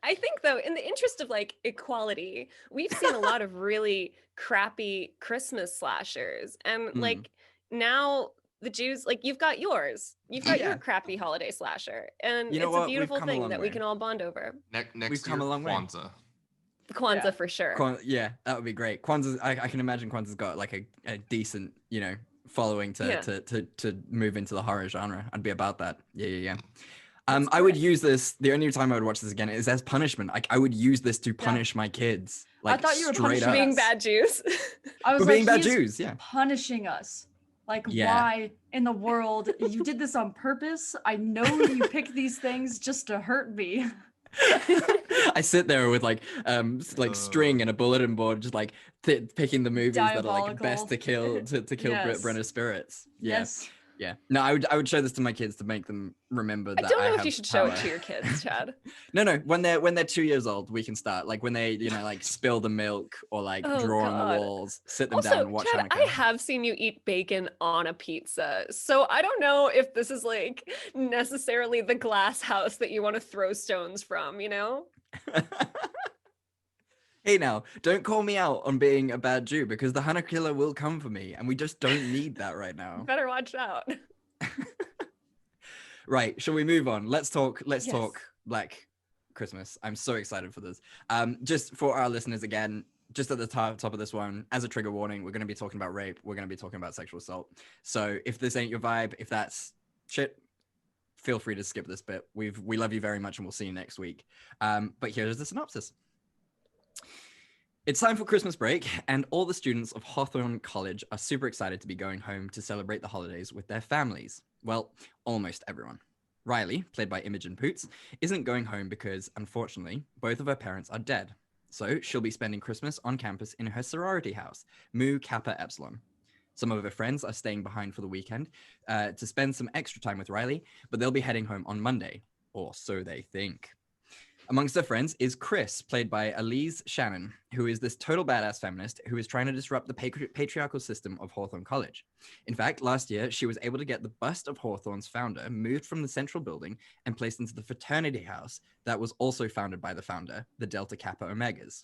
I think, though, in the interest of like equality, we've seen a lot of really crappy Christmas slashers, and like now the Jews, like, you've got your crappy holiday slasher, and it's a beautiful thing that we can all bond over. Next year, Kwanzaa. Kwanzaa for sure. That would be great. Kwanzaa, I can imagine Kwanzaa's got like a decent, following to move into the horror genre. I'd be about that. Yeah. I would use this. The only time I would watch this again is as punishment. Like, I would use this to punish my kids. Like, I thought you were punishing being bad Jews. I was like, being bad Jews. Yeah, punishing us. Like, why in the world you did this on purpose? I know you picked these things just to hurt me. I sit there with like string and a bulletin board, just like picking the movies that are like best to kill Brenna's spirits. Yeah. Yes. Yeah. No, I would show this to my kids to make them remember I that don't know if have you should show it power. to your kids, Chad. No, when they're 2 years old, we can start. Like when they, like spill the milk or like Oh, draw on the God. walls, sit them Also, down and watch Chad, I Hannukah. have seen you eat bacon on a pizza, so I don't know if this is like necessarily the glass house that you want to throw stones from, you know? Hey now, don't call me out on being a bad Jew because the Hannukah killer will come for me and we just don't need that right now. Better watch out. Right, shall we move on? Let's talk Yes. Black Christmas. I'm so excited for this. Just for our listeners again, just at the top of this one, as a trigger warning, we're going to be talking about rape. We're going to be talking about sexual assault. So if this ain't your vibe, if that's shit, feel free to skip this bit. We love you very much and we'll see you next week. But here's the synopsis. It's time for Christmas break, and all the students of Hawthorne College are super excited to be going home to celebrate the holidays with their families. Well, almost everyone. Riley, played by Imogen Poots, isn't going home because, unfortunately, both of her parents are dead. So she'll be spending Christmas on campus in her sorority house, Mu Kappa Epsilon. Some of her friends are staying behind for the weekend to spend some extra time with Riley, but they'll be heading home on Monday, or so they think. Amongst her friends is Chris, played by Elise Shannon, who is this total badass feminist who is trying to disrupt the patriarchal system of Hawthorne College. In fact, last year, she was able to get the bust of Hawthorne's founder moved from the central building and placed into the fraternity house that was also founded by the founder, the Delta Kappa Omegas.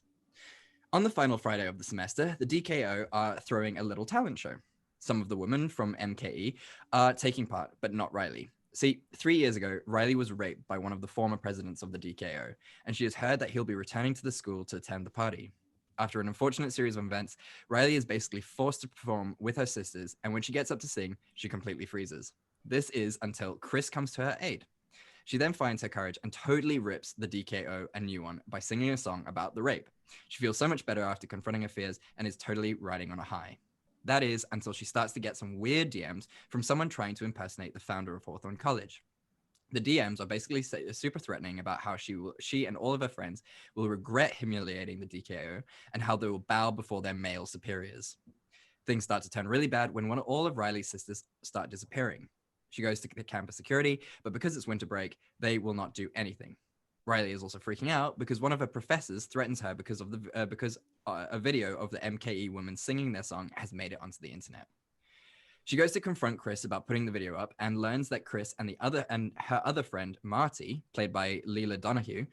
On the final Friday of the semester, the DKO are throwing a little talent show. Some of the women from MKE are taking part, but not Riley. See, 3 years ago, Riley was raped by one of the former presidents of the DKO, and she has heard that he'll be returning to the school to attend the party. After an unfortunate series of events, Riley is basically forced to perform with her sisters, and when she gets up to sing, she completely freezes. This is until Chris comes to her aid. She then finds her courage and totally rips the DKO a new one by singing a song about the rape. She feels so much better after confronting her fears and is totally riding on a high. That is until she starts to get some weird DMs from someone trying to impersonate the founder of Hawthorne College. The DMs are basically super threatening about how she and all of her friends will regret humiliating the DKO and how they will bow before their male superiors. Things start to turn really bad when all of Riley's sisters start disappearing. She goes to the campus security, but because it's winter break, they will not do anything. Riley is also freaking out because one of her professors threatens her because a video of the MKE women singing their song has made it onto the internet. She goes to confront Chris about putting the video up and learns that Chris and her other friend Marty, played by Lily Donahue,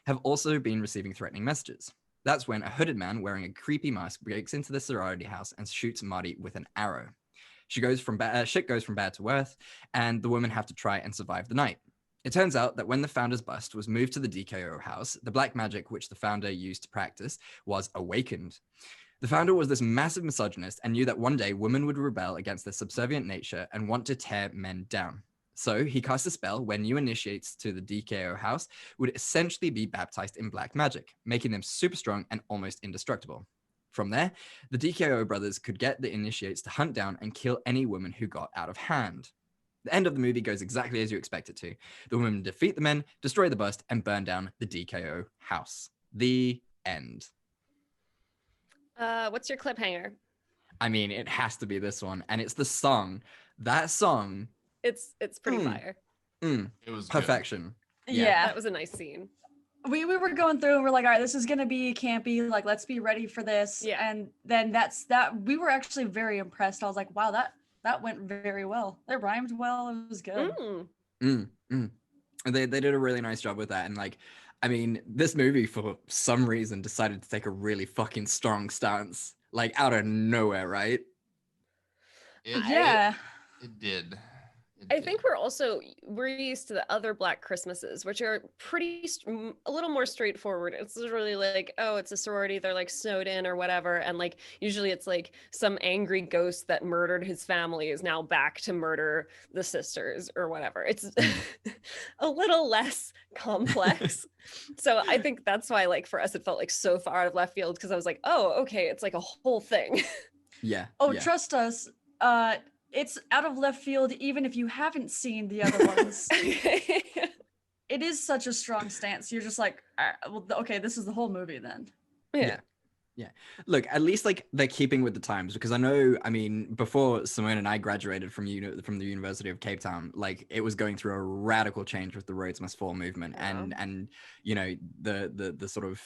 have also been receiving threatening messages. That's when a hooded man wearing a creepy mask breaks into the sorority house and shoots Marty with an arrow. Shit goes from bad to worse, and the women have to try and survive the night. It turns out that when the founder's bust was moved to the DKO house, the black magic which the founder used to practice was awakened. The founder was this massive misogynist and knew that one day women would rebel against their subservient nature and want to tear men down. So he cast a spell where new initiates to the DKO house would essentially be baptized in black magic, making them super strong and almost indestructible. From there, the DKO brothers could get the initiates to hunt down and kill any woman who got out of hand. The end of the movie goes exactly as you expect it to. The women defeat the men, destroy the bust, and burn down the DKO house. The end. What's your cliffhanger? I mean, it has to be this one, and it's the song. That song. It's pretty fire. It was perfection. Yeah. That was a nice scene. We were going through and we're like, all right, this is gonna be campy, like let's be ready for this. Yeah. And then we were actually very impressed. I was like, wow, that went very well. It rhymed well. It was good. They did a really nice job with that. And like, I mean, this movie for some reason decided to take a really fucking strong stance, like out of nowhere, right? Yeah. It did. I think we're used to the other Black Christmases, which are a little more straightforward. It's literally like, oh, it's a sorority, they're like snowed in or whatever, and like usually it's like some angry ghost that murdered his family is now back to murder the sisters or whatever. It's a little less complex. So I think that's why, like, for us it felt like so far out of left field, because I was like, oh, okay, it's like a whole thing. Yeah. Oh, yeah. Trust us. It's out of left field, even if you haven't seen the other ones. It is such a strong stance. You're just like, well, okay, this is the whole movie then. Yeah. Look, at least like they're keeping with the times, because I know, I mean, before Simone and I graduated from the University of Cape Town, like it was going through a radical change with the Rhodes Must Fall movement, and you know, the sort of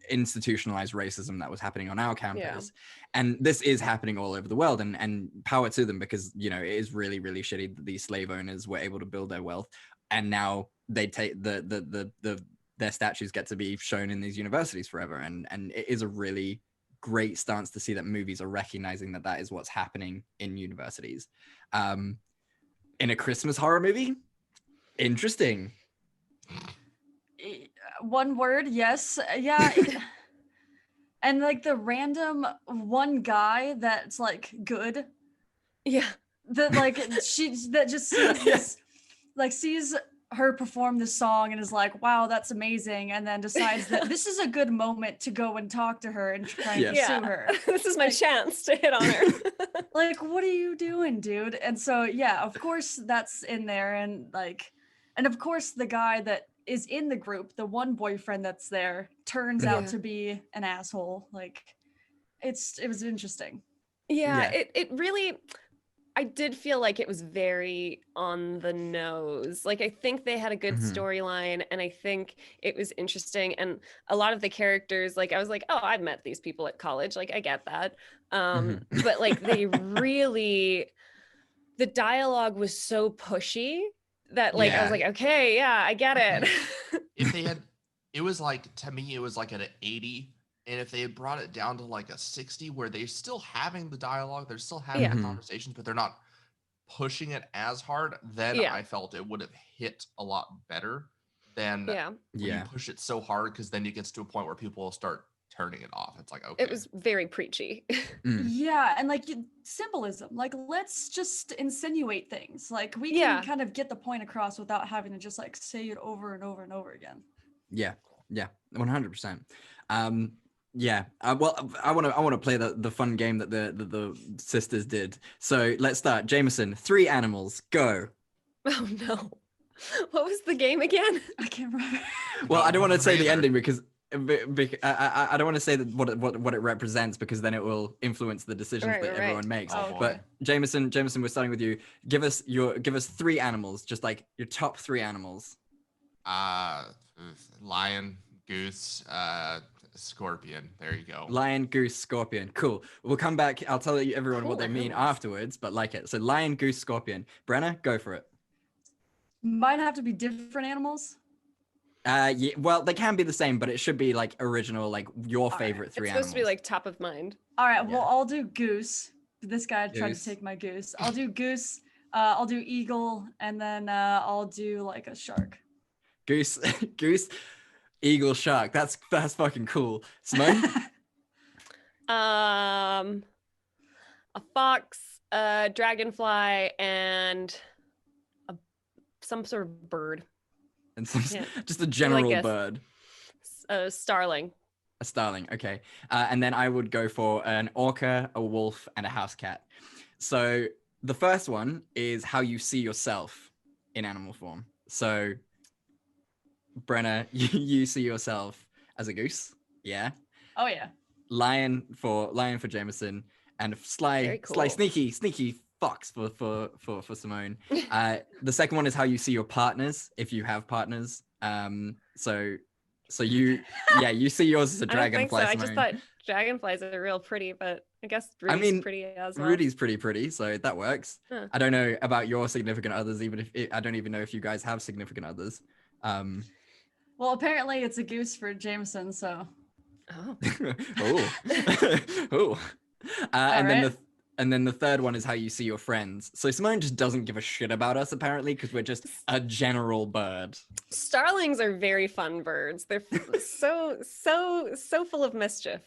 institutionalized racism that was happening on our campus, and this is happening all over the world, and power to them, because you know, it is really, really shitty that these slave owners were able to build their wealth, and now they take their statues get to be shown in these universities forever, and it is a really great stance to see that movies are recognizing that that is what's happening in universities. In a Christmas horror movie, interesting. One word, yes, yeah. And like the random one guy that's like good, that like that just sees this, like sees her perform this song and is like, wow, that's amazing, and then decides that this is a good moment to go and talk to her and try and pursue her. This is my chance to hit on her. Like, what are you doing, dude? And so yeah, of course that's in there, and like, and of course the guy that is in the group, the one boyfriend that's there, turns out to be an asshole. Like, it was interesting. It really, I did feel like it was very on the nose. Like, I think they had a good storyline, and I think it was interesting. And a lot of the characters, like, I was like, oh, I've met these people at college. Like, I get that. But like, they really, the dialogue was so pushy that like, I was like, okay, yeah, I get it. If they had, it was like, to me, it was like at an 80. And if they had brought it down to like a 60, where they're still having the dialogue, they're still having the conversations, but they're not pushing it as hard, then I felt it would have hit a lot better than when you push it so hard, because then it gets to a point where people will start turning it off. It's like, okay. It was very preachy. Yeah, and like symbolism, like let's just insinuate things. Like we can kind of get the point across without having to just like say it over and over and over again. Yeah, 100%. Yeah, well, I want to play the fun game that the sisters did. So let's start. Jameson, 3 animals, go. Oh no, what was the game again? I can't remember. Well, I don't want to say the ending because I don't want to say that what it represents, because then it will influence the decisions that everyone makes. Oh, but Jameson, we're starting with you. Give us 3 animals, just like your top 3 animals. Lion, goose, scorpion. There you go. Lion, goose, scorpion. Cool. We'll come back. I'll tell you everyone what they mean afterwards, but like it. So lion, goose, scorpion. Brenna, go for it. Might have to be different animals. Yeah, well, they can be the same, but it should be like original, like your favorite 3 animals. It's supposed to be like top of mind. All right, well, I'll do goose. This guy tried to take my goose. I'll do goose. I'll do eagle, and then I'll do like a shark. Goose, eagle, shark. That's fucking cool. Simone? A fox, a dragonfly, and some sort of bird. And just a general bird. A starling. A starling, okay. And then I would go for an orca, a wolf, and a house cat. So the first one is how you see yourself in animal form. So Brenna, you see yourself as a goose, yeah? Oh yeah. Lion for Jameson, and sly sneaky fox for Simone. The second one is how you see your partners, if you have partners. So you see yours as a dragonfly. I just thought dragonflies are real pretty, but I guess Rudy's pretty as well. Rudy's pretty, so that works. Huh. I don't know about your significant others, I don't even know if you guys have significant others. Well, apparently it's a goose for Jameson, so. Oh. Oh. And then the third one is how you see your friends. So Simone just doesn't give a shit about us, apparently, because we're just a general bird. Starlings are very fun birds. They're so full of mischief.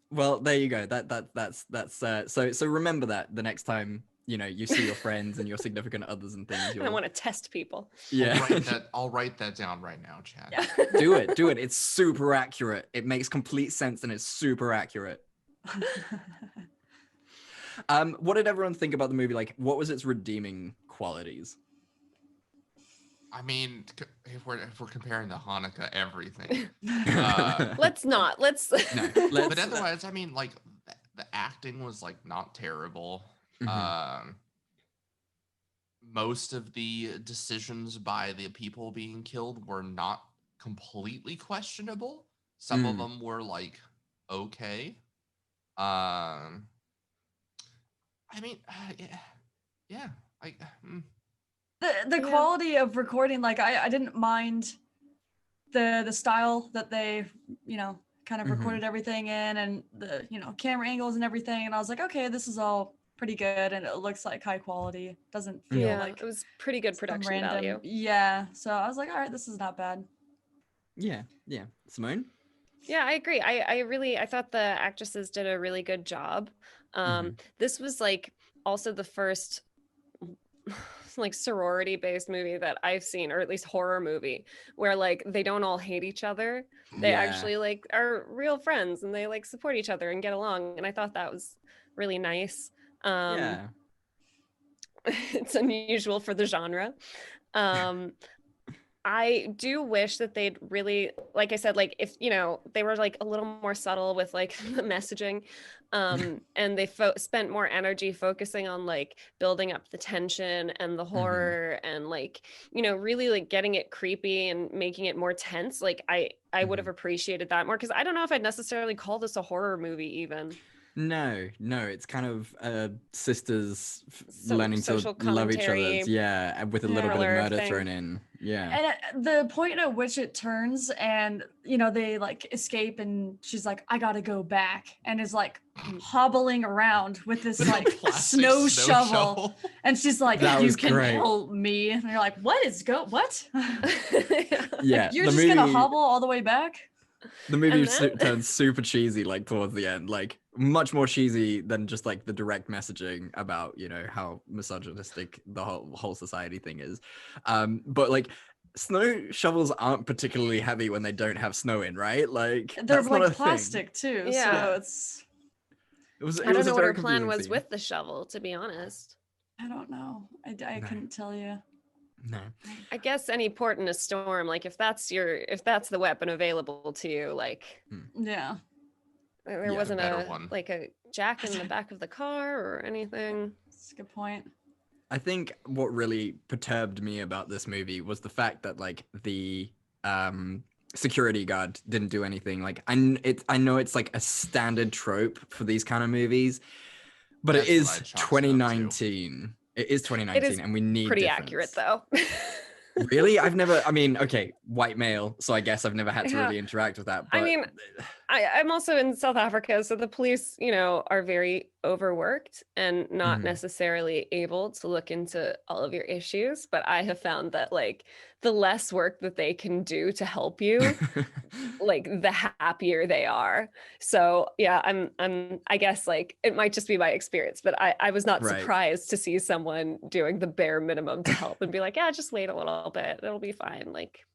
Well, there you go. That's so remember that the next time you see your friends and your significant others and things. I want to test people. Yeah, I'll write that down right now, Chad. Yeah. Do it. It's super accurate. It makes complete sense and it's super accurate. What did everyone think about the movie? Like, what was its redeeming qualities? I mean, if we're comparing to Hannukah, everything. Let's not. Let's. But otherwise, I mean, like the acting was like not terrible. Most of the decisions by the people being killed were not completely questionable. Some of them were like okay. I mean, yeah. Like the quality of recording, like I didn't mind the style that they, you know, kind of recorded everything in, and the, you know, camera angles and everything, and I was like, okay, this is all pretty good, and it looks like high quality. Doesn't feel like it was pretty good production random value. Yeah, so I was like, all right, this is not bad. Yeah. Simone? Yeah, I agree. I thought the actresses did a really good job. This was like also the first like sorority based movie that I've seen, or at least horror movie, where like they don't all hate each other. They actually like are real friends, and they like support each other and get along. And I thought that was really nice. It's unusual for the genre. I do wish that they'd really, like I said, like if, you know, they were like a little more subtle with like the messaging, and they spent more energy focusing on like building up the tension and the horror and like, you know, really like getting it creepy and making it more tense. Like I would have appreciated that more, because I don't know if I'd necessarily call this a horror movie even. No, it's kind of sisters learning to love each other, with a little bit of murder thrown in. And the point at which it turns, and you know, they like escape, and she's like, I gotta go back, and is like hobbling around with this like snow shovel, and she's like, you can help me, and you're like, what? Yeah, you're just gonna hobble all the way back? The movie turns super cheesy like towards the end, like much more cheesy than just like the direct messaging about, you know, how misogynistic the whole society thing is. But like snow shovels aren't particularly heavy when they don't have snow in, right? Like they're that's like not a plastic thing. too, so it's I don't know what her plan was with the shovel, to be honest. I don't know. I couldn't tell you. No. I guess any port in a storm, like if that's the weapon available to you, like there wasn't like a jack in the back of the car or anything. That's a good point. I think what really perturbed me about this movie was the fact that like the security guard didn't do anything. Like I know it's like a standard trope for these kind of movies, but it is 2019. It is 2019, and we need pretty difference. accurate though. Really? Okay, white male, so I guess I've never had to really interact with that. But I mean, I'm also in South Africa, so the police, you know, are very overworked and not necessarily able to look into all of your issues. But I have found that like the less work that they can do to help you, like the happier they are. So yeah, I guess like it might just be my experience, but I was not surprised to see someone doing the bare minimum to help and be like, yeah, just wait a little bit, it'll be fine. Like,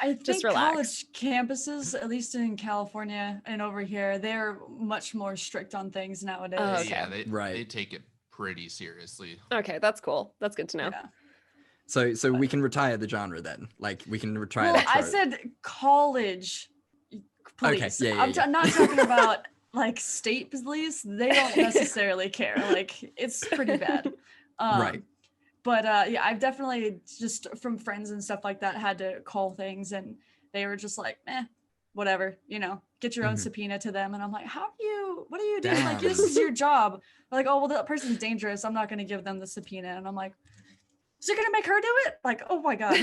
I think just relax. College campuses, at least in California and over here, they're much more strict on things nowadays. Oh, okay. Yeah, they take it pretty seriously. Okay, that's cool. That's good to know. Yeah. So we can retire the genre then. Like we can retire. Well, I said college police. Okay, I'm not talking about like state police. They don't necessarily care. Like it's pretty bad. Right. But yeah, I've definitely just from friends and stuff like that had to call things, and they were just like, whatever, you know, get your own subpoena to them. And I'm like, what are you doing? Like, this is your job. They're like, oh, well, that person's dangerous, I'm not going to give them the subpoena. And I'm like, so you're going to make her do it? Like, oh my God.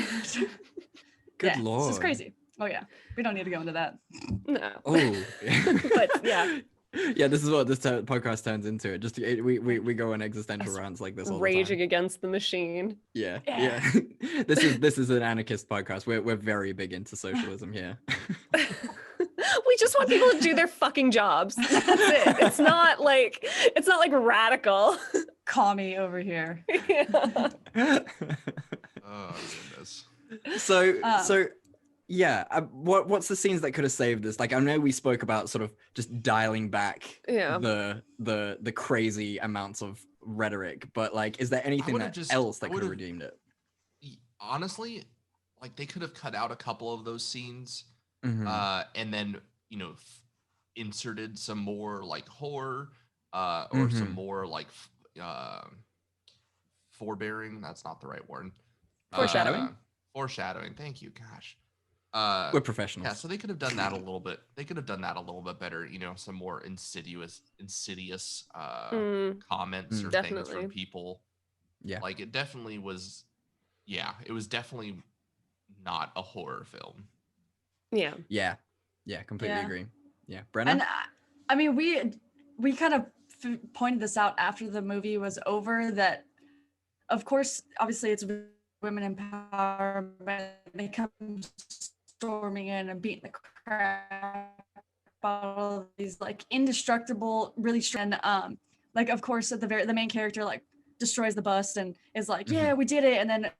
Good Lord. This is crazy. Oh yeah. We don't need to go into that. No. Oh. But yeah. Yeah, this is what this podcast turns into. We go on existential rants like this all the time. Raging against the machine. Yeah. This is an anarchist podcast. We're very big into socialism here. We just want people to do their fucking jobs. That's it. It's not like radical. Commie over here. Yeah. Oh goodness. So yeah, what's the scenes that could have saved this? Like I know we spoke about sort of just dialing back the crazy amounts of rhetoric, but like is there anything else that could have redeemed it? Honestly, like they could have cut out a couple of those scenes, Mhm. and then inserted some more like horror, or some Mhm. more like forbearing. That's not the right word. Foreshadowing? Foreshadowing. Thank you. Gosh. We're Yeah, professionals. so they could have done that a little bit. They could have done that a little bit better. Some more insidious comments or things from Definitely. people. Yeah. Like it definitely was. Yeah, it was definitely not a horror film. Yeah. Yeah. Yeah. Completely Yeah. agree. Yeah. Brenna? And I mean, we kind of pointed this out after the movie was over that, of course, obviously it's women empowerment. They come storming in and beating the crap out of these like indestructible, really strong. Like of course at the main character like destroys the bust and is like, yeah, we did it, and then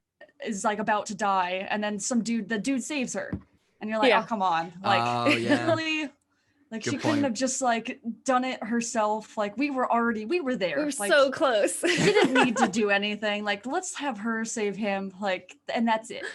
is like about to die, and then the dude saves her, and you're like, Yeah. oh come on, like Oh, yeah. really. Like Good she couldn't have point. just like done it herself. Like we were there. We were like, so close. she didn't need to do anything. Like let's have her save him. Like, and that's it.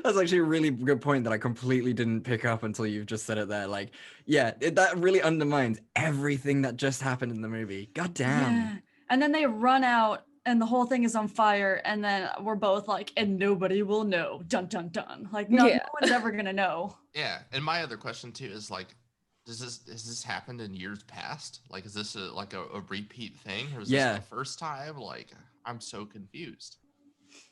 That's actually a really good point that I completely didn't pick up until you've just said it there. Like, yeah, that really undermines everything that just happened in the movie. God damn. Yeah. And then they run out and the whole thing is on fire. And then we're both like, and nobody will know. Dun, dun, dun. Like no one's ever going to know. Yeah. And my other question too is like, has this happened in years past? Like, is this a repeat thing? Or is this the first time? Like, I'm so confused.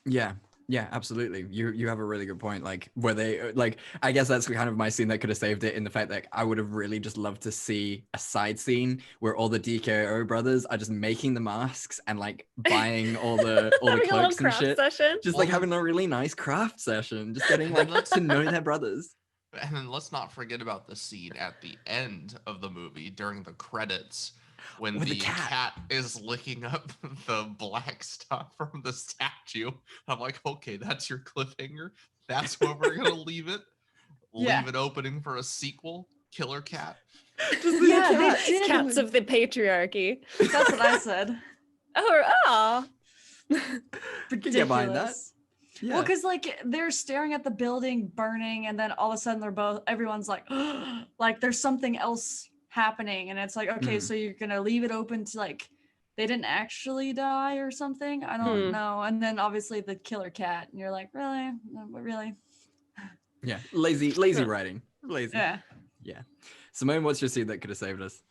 Yeah. Yeah, absolutely. You have a really good point. Like, where they like, I guess that's kind of my scene that could have saved it, in the fact that I would have really just loved to see a side scene where all the DKO brothers are just making the masks and like buying all the cloaks and shit. Session. Just like having a really nice craft session, just getting like to know their brothers. And then let's not forget about the scene at the end of the movie during the credits when the cat is licking up the black stuff from the statue. I'm like, okay, that's your cliffhanger. That's where we're gonna leave it. Leave it opening for a sequel. Killer cat. Yeah, they did. Cats of the patriarchy. That's what I said. Ridiculous. Get behind that. Yeah. Well, because like they're staring at the building burning, and then all of a sudden everyone's like, like there's something else happening, and it's like, okay, so you're gonna leave it open to like they didn't actually die or something. I don't know. And then obviously the killer cat, and you're like, really, really? Yeah, lazy writing, lazy. Yeah. Simone, what's your scene that could have saved us?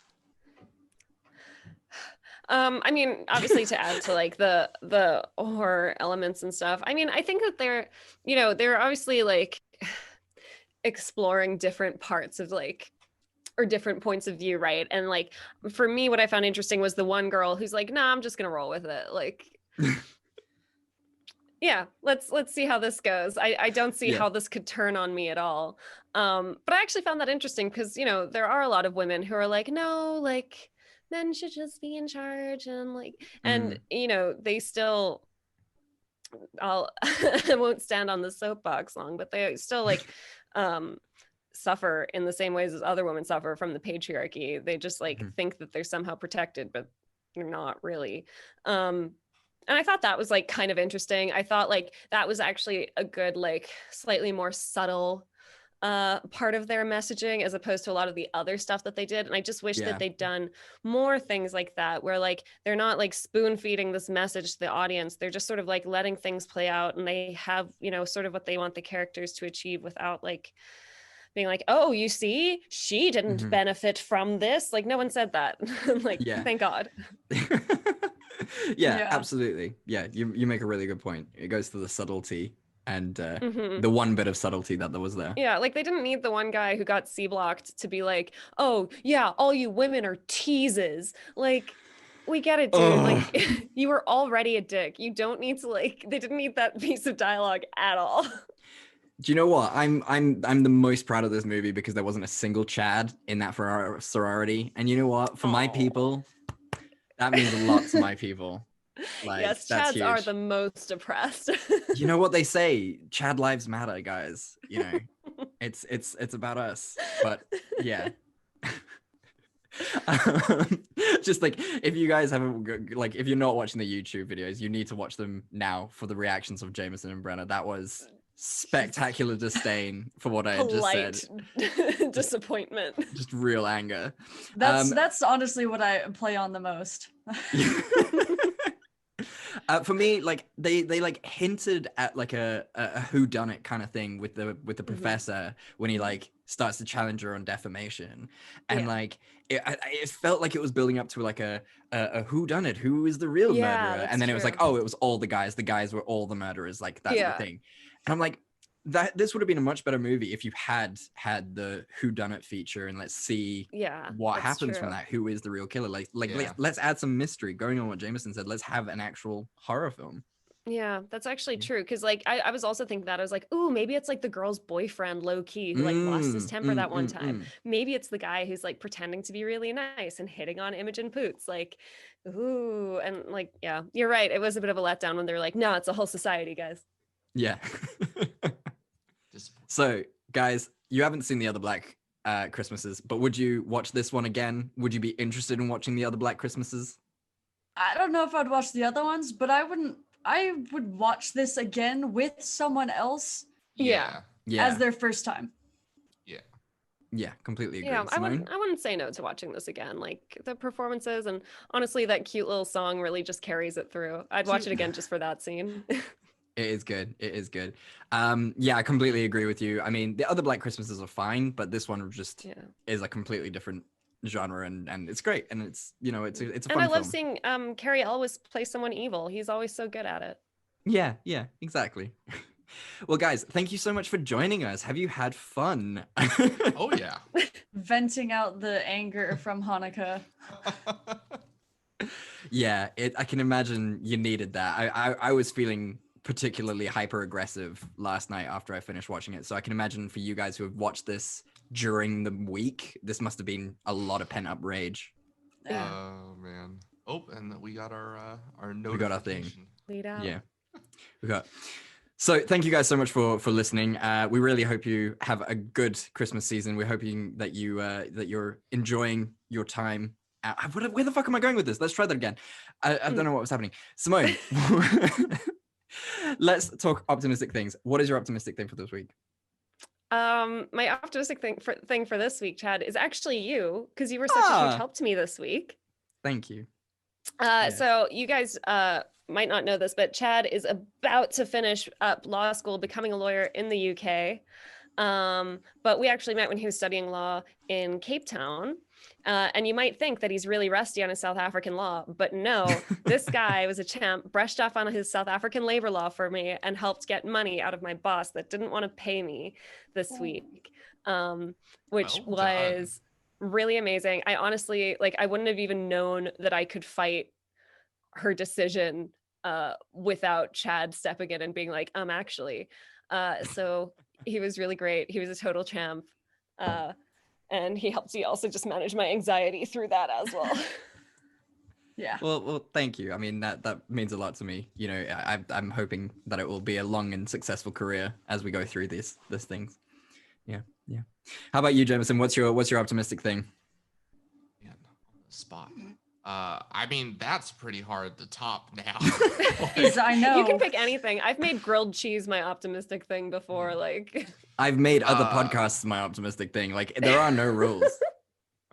I mean, obviously to add to like the horror elements and stuff. I mean, I think that they're obviously like exploring different parts of like, or different points of view, right? And like for me, what I found interesting was the one girl who's like, nah, I'm just gonna roll with it. Like, yeah, let's see how this goes. I don't see how this could turn on me at all. But I actually found that interesting because there are a lot of women who are like, no, like men should just be in charge, and like, and they still, I won't stand on the soapbox long, but they still like suffer in the same ways as other women suffer from the patriarchy. They just like think that they're somehow protected, but they're not really. And I thought that was like kind of interesting. I thought like that was actually a good, like slightly more subtle part of their messaging as opposed to a lot of the other stuff that they did. And I just wish that they'd done more things like that, where like they're not like spoon feeding this message to the audience. They're just sort of like letting things play out, and they have sort of what they want the characters to achieve without like being like, oh, you see, she didn't benefit from this. Like no one said that. Like thank God. Yeah, absolutely. Yeah, you make a really good point. It goes to the subtlety and the one bit of subtlety that there was there. Yeah, like they didn't need the one guy who got C-blocked to be like, oh yeah, all you women are teases. Like, we get it, dude. Like you were already a dick. You don't need to like, they didn't need that piece of dialogue at all. Do you know what? I'm the most proud of this movie because there wasn't a single Chad in that for our sorority. And you know what? For my people, that means a lot to my people. Like, yes, that's Chads huge. are the most oppressed. You know what they say? Chad lives matter, guys. It's about us. But yeah. Just like if you guys haven't, like if you're not watching the YouTube videos, you need to watch them now for the reactions of Jameson and Brenna. That was spectacular disdain for what I had just said. Disappointment. Just real anger. That's honestly what I play on the most. For me, like they like hinted at like a whodunit kind of thing with the professor when he like starts to challenge her on defamation, and like it felt like it was building up to like a whodunit, who is the real murderer, and then it was like, oh, it was all the guys were all the murderers, like that's the thing. And I'm like, this would have been a much better movie if you had the whodunit feature, and let's see what happens from that. Who is the real killer? Like let's add some mystery. Going on what Jameson said, let's have an actual horror film. Yeah, that's actually true. Because like I was also thinking that I was like, ooh, maybe it's like the girl's boyfriend, low key, who like lost his temper that one time. Maybe it's the guy who's like pretending to be really nice and hitting on Imogen Poots. Like, ooh, and like, yeah, you're right. It was a bit of a letdown when they're like, no, it's a whole society, guys. Yeah. So, guys, you haven't seen the other Black Christmases, but would you watch this one again? Would you be interested in watching the other Black Christmases? I don't know if I'd watch the other ones, but I would watch this again with someone else. Yeah. As their first time. Yeah, completely agree. Yeah, I wouldn't say no to watching this again. Like the performances, and honestly, that cute little song really just carries it through. I'd watch it again just for that scene. It is good. It is good. Yeah, I completely agree with you. I mean, the other Black Christmases are fine, but this one just is a completely different genre, and it's great. And it's, you know, it's a fun film. And I love seeing Cary Elwes play someone evil. He's always so good at it. Yeah, exactly. Well, guys, thank you so much for joining us. Have you had fun? Oh, yeah. Venting out the anger from Hannukah. Yeah, I can imagine you needed that. I was feeling particularly hyper aggressive last night after I finished watching it. So I can imagine for you guys who have watched this during the week, this must have been a lot of pent up rage. Oh man. Oh, and we got our notification. We got our thing. Lead out. Yeah. We got. So thank you guys so much for listening. We really hope you have a good Christmas season. We're hoping that you're enjoying your time. Where the fuck am I going with this? Let's try that again. I don't know what was happening. Simone. Let's talk optimistic things. What is your optimistic thing for this week? My optimistic thing for this week, Chad, is actually you, because you were such a huge help to me this week. Thank you. So you guys might not know this, but Chad is about to finish up law school, becoming a lawyer in the UK. But we actually met when he was studying law in Cape Town. And you might think that he's really rusty on his South African law, but no, this guy was a champ, brushed off on his South African labor law for me, and helped get money out of my boss that didn't want to pay me this week, which was really amazing. I honestly, like, I wouldn't have even known that I could fight her decision without Chad stepping in and being like, actually. So he was really great. He was a total champ. And he helped me also just manage my anxiety through that as well. Yeah. Well, thank you. I mean, that means a lot to me. You know, I'm hoping that it will be a long and successful career as we go through these things. Yeah. How about you, Jameson? What's your optimistic thing? Man, on the spot. I mean, that's pretty hard to top now. I know. You can pick anything. I've made grilled cheese my optimistic thing before. Like, I've made other podcasts my optimistic thing. Like, there are no rules.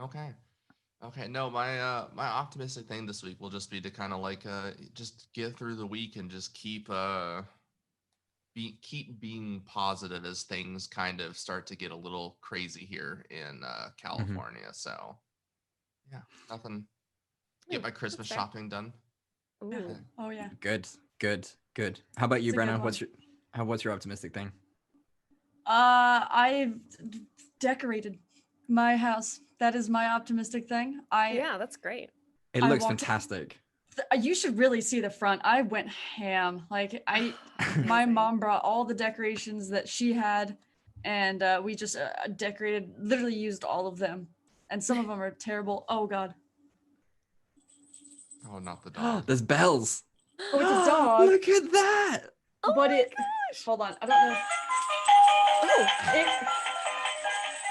Okay. No, my optimistic thing this week will just be to kind of like just get through the week and just keep being positive as things kind of start to get a little crazy here in California. Mm-hmm. So, yeah, nothing. Get my Christmas shopping done. Ooh. Oh yeah. Good. How about you, Brenna? What's your optimistic thing? I've decorated my house. That is my optimistic thing. Yeah, that's great. It looks fantastic. You should really see the front. I went ham. Like my mom brought all the decorations that she had, and we just decorated. Literally used all of them, and some of them are terrible. Oh God. Oh, not the dog. There's bells. Oh, it's a dog. Look at that. Oh but my gosh. Hold on. I don't know.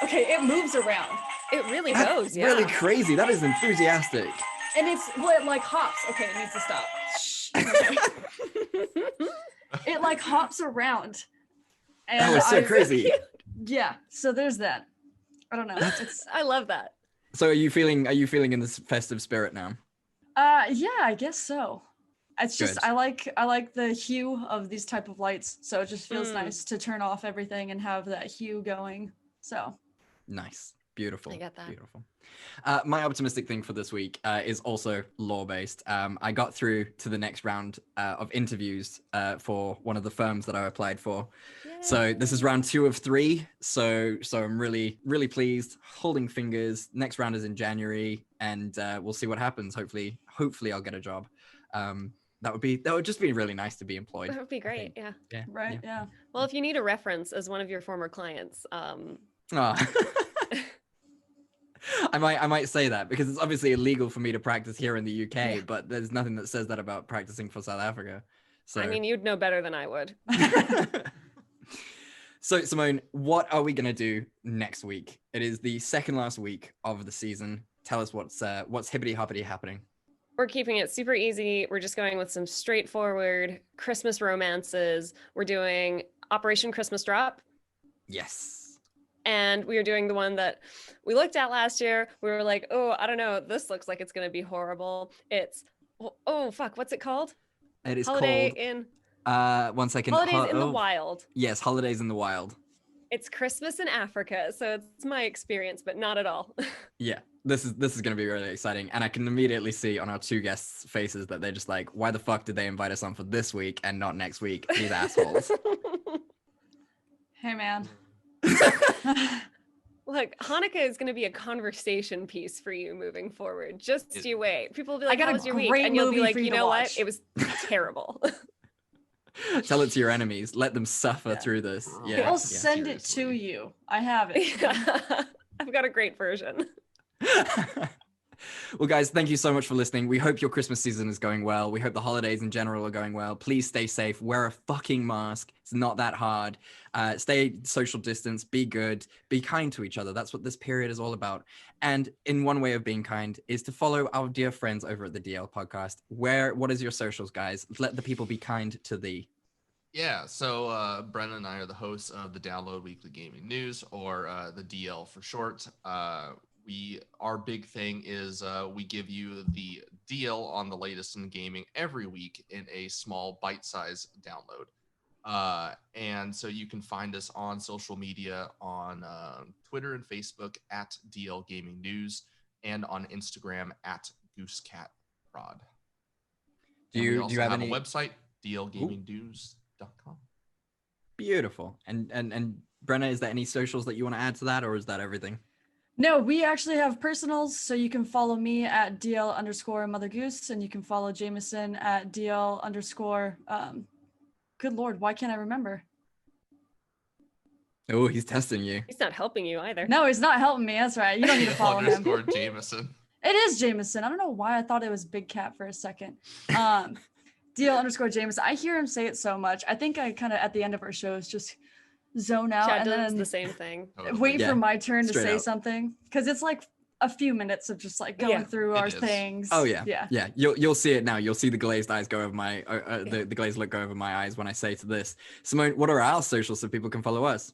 Oh, it moves around. It really goes. Yeah. Really crazy. That is enthusiastic. And it like hops. Okay, it needs to stop. Shh. Okay. It like hops around. And That was so I've- crazy. Yeah, so there's that. I don't know. It's I love that. So are you feeling in this festive spirit now? yeah, I guess so. It's just Good. I like the hue of these type of lights, so it just feels nice to turn off everything and have that hue going. So Nice. Beautiful. I get that. Beautiful. My optimistic thing for this week is also law-based. I got through to the next round of interviews for one of the firms that I applied for. So this is round 2 of 3. So I'm really, really pleased. Holding fingers. Next round is in January, and we'll see what happens. Hopefully I'll get a job. That would just be really nice to be employed. That would be great. Yeah. right, yeah. Well, if you need a reference as one of your former clients, Ah. I might say that because it's obviously illegal for me to practice here in the UK, but there's nothing that says that about practicing for South Africa. So I mean, you'd know better than I would. So Simone, what are we gonna do next week? It is the second last week of the season. Tell us what's hippity hoppity happening. We're keeping it super easy. We're just going with some straightforward Christmas romances. We're doing Operation Christmas Drop. Yes. And we are doing the one that we looked at last year. We were like, oh, I don't know. This looks like it's going to be horrible. It's, oh, fuck. What's it called? It is Holiday called... in... 1 second. Holidays in the Wild. Yes, Holidays in the Wild. It's Christmas in Africa. So it's my experience, but not at all. Yeah, this is going to be really exciting. And I can immediately see on our 2 guests' faces that they're just like, why the fuck did they invite us on for this week and not next week? These assholes. Hey, man. Look, Hannukah is going to be a conversation piece for you moving forward. Just you wait. People will be like, got how a was your week? great And you'll be movie like, for you you to know what? watch." It was terrible. Tell it to your enemies. Let them suffer through this. Yeah. I'll send it to you. I have it. I've got a great version. Well, guys, thank you so much for listening. We hope your Christmas season is going well. We hope the holidays in general are going well. Please stay safe. Wear a fucking mask. It's not that hard. Stay social distance. Be good. Be kind to each other. That's what this period is all about. And in one way of being kind is to follow our dear friends over at the DL podcast. What is your socials, guys? Let the people be kind to thee. Yeah, so Brenna and I are the hosts of the Download Weekly Gaming News, or the DL for short. Our big thing is we give you the deal on the latest in gaming every week in a small bite-sized download. And so you can find us on social media on Twitter and Facebook at DL Gaming News, and on Instagram at GooseCatProd. Do you have a any website, dlgamingnews.com? Beautiful. And Brenna, is there any socials that you want to add to that, or is that everything? No, we actually have personals, so you can follow me at DL_Mother Goose, and you can follow Jameson at DL_ good Lord, why can't I remember? Oh, he's testing you. He's not helping you either. No, he's not helping me. That's right. You don't need to follow him. Jameson. It is Jameson. I don't know why I thought it was Big Cat for a second. DL_Jameson. I hear him say it so much. I think I kind of at the end of our shows just zone out Chad and does then the same thing. wait for my turn to Straight say up. something, because it's like a few minutes of just like going through our things. Oh yeah. You'll see it now. You'll see the glazed eyes go over my the glazed look go over my eyes when I say to this. Simone, what are our socials so people can follow us?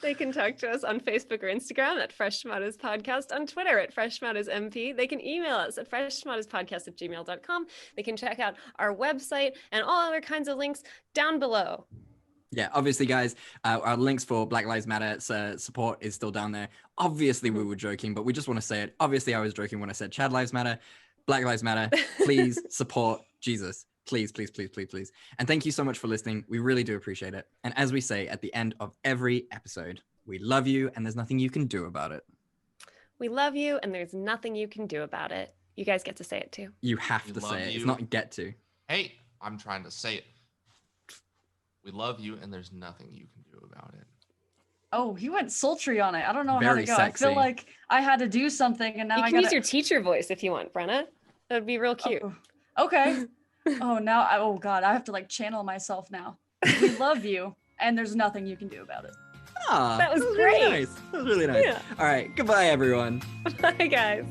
They can talk to us on Facebook or Instagram at Fresh Tomatoes Podcast, on Twitter at Fresh Tomatoes MP. They can email us at freshtomatoespodcast@gmail.com. They can check out our website and all other kinds of links down below. Yeah, obviously, guys, our links for Black Lives Matter support is still down there. Obviously, we were joking, but we just want to say it. Obviously, I was joking when I said Chad Lives Matter, Black Lives Matter. Please support Jesus. Please, please, please, please, please. And thank you so much for listening. We really do appreciate it. And as we say at the end of every episode, we love you and there's nothing you can do about it. We love you and there's nothing you can do about it. You guys get to say it too. You have to say it. It's not get to. Hey, I'm trying to say it. We love you and there's nothing you can do about it. Oh, he went sultry on it. I don't know how Very to go. sexy. I feel like I had to do something and now You I can gotta... use your teacher voice if you want, Brenna. That would be real cute. Oh, okay. Oh God, I have to like channel myself now. We love you and there's nothing you can do about it. Ah, That was really great. nice. That was really nice. Yeah. All right. Goodbye, everyone. Bye, guys.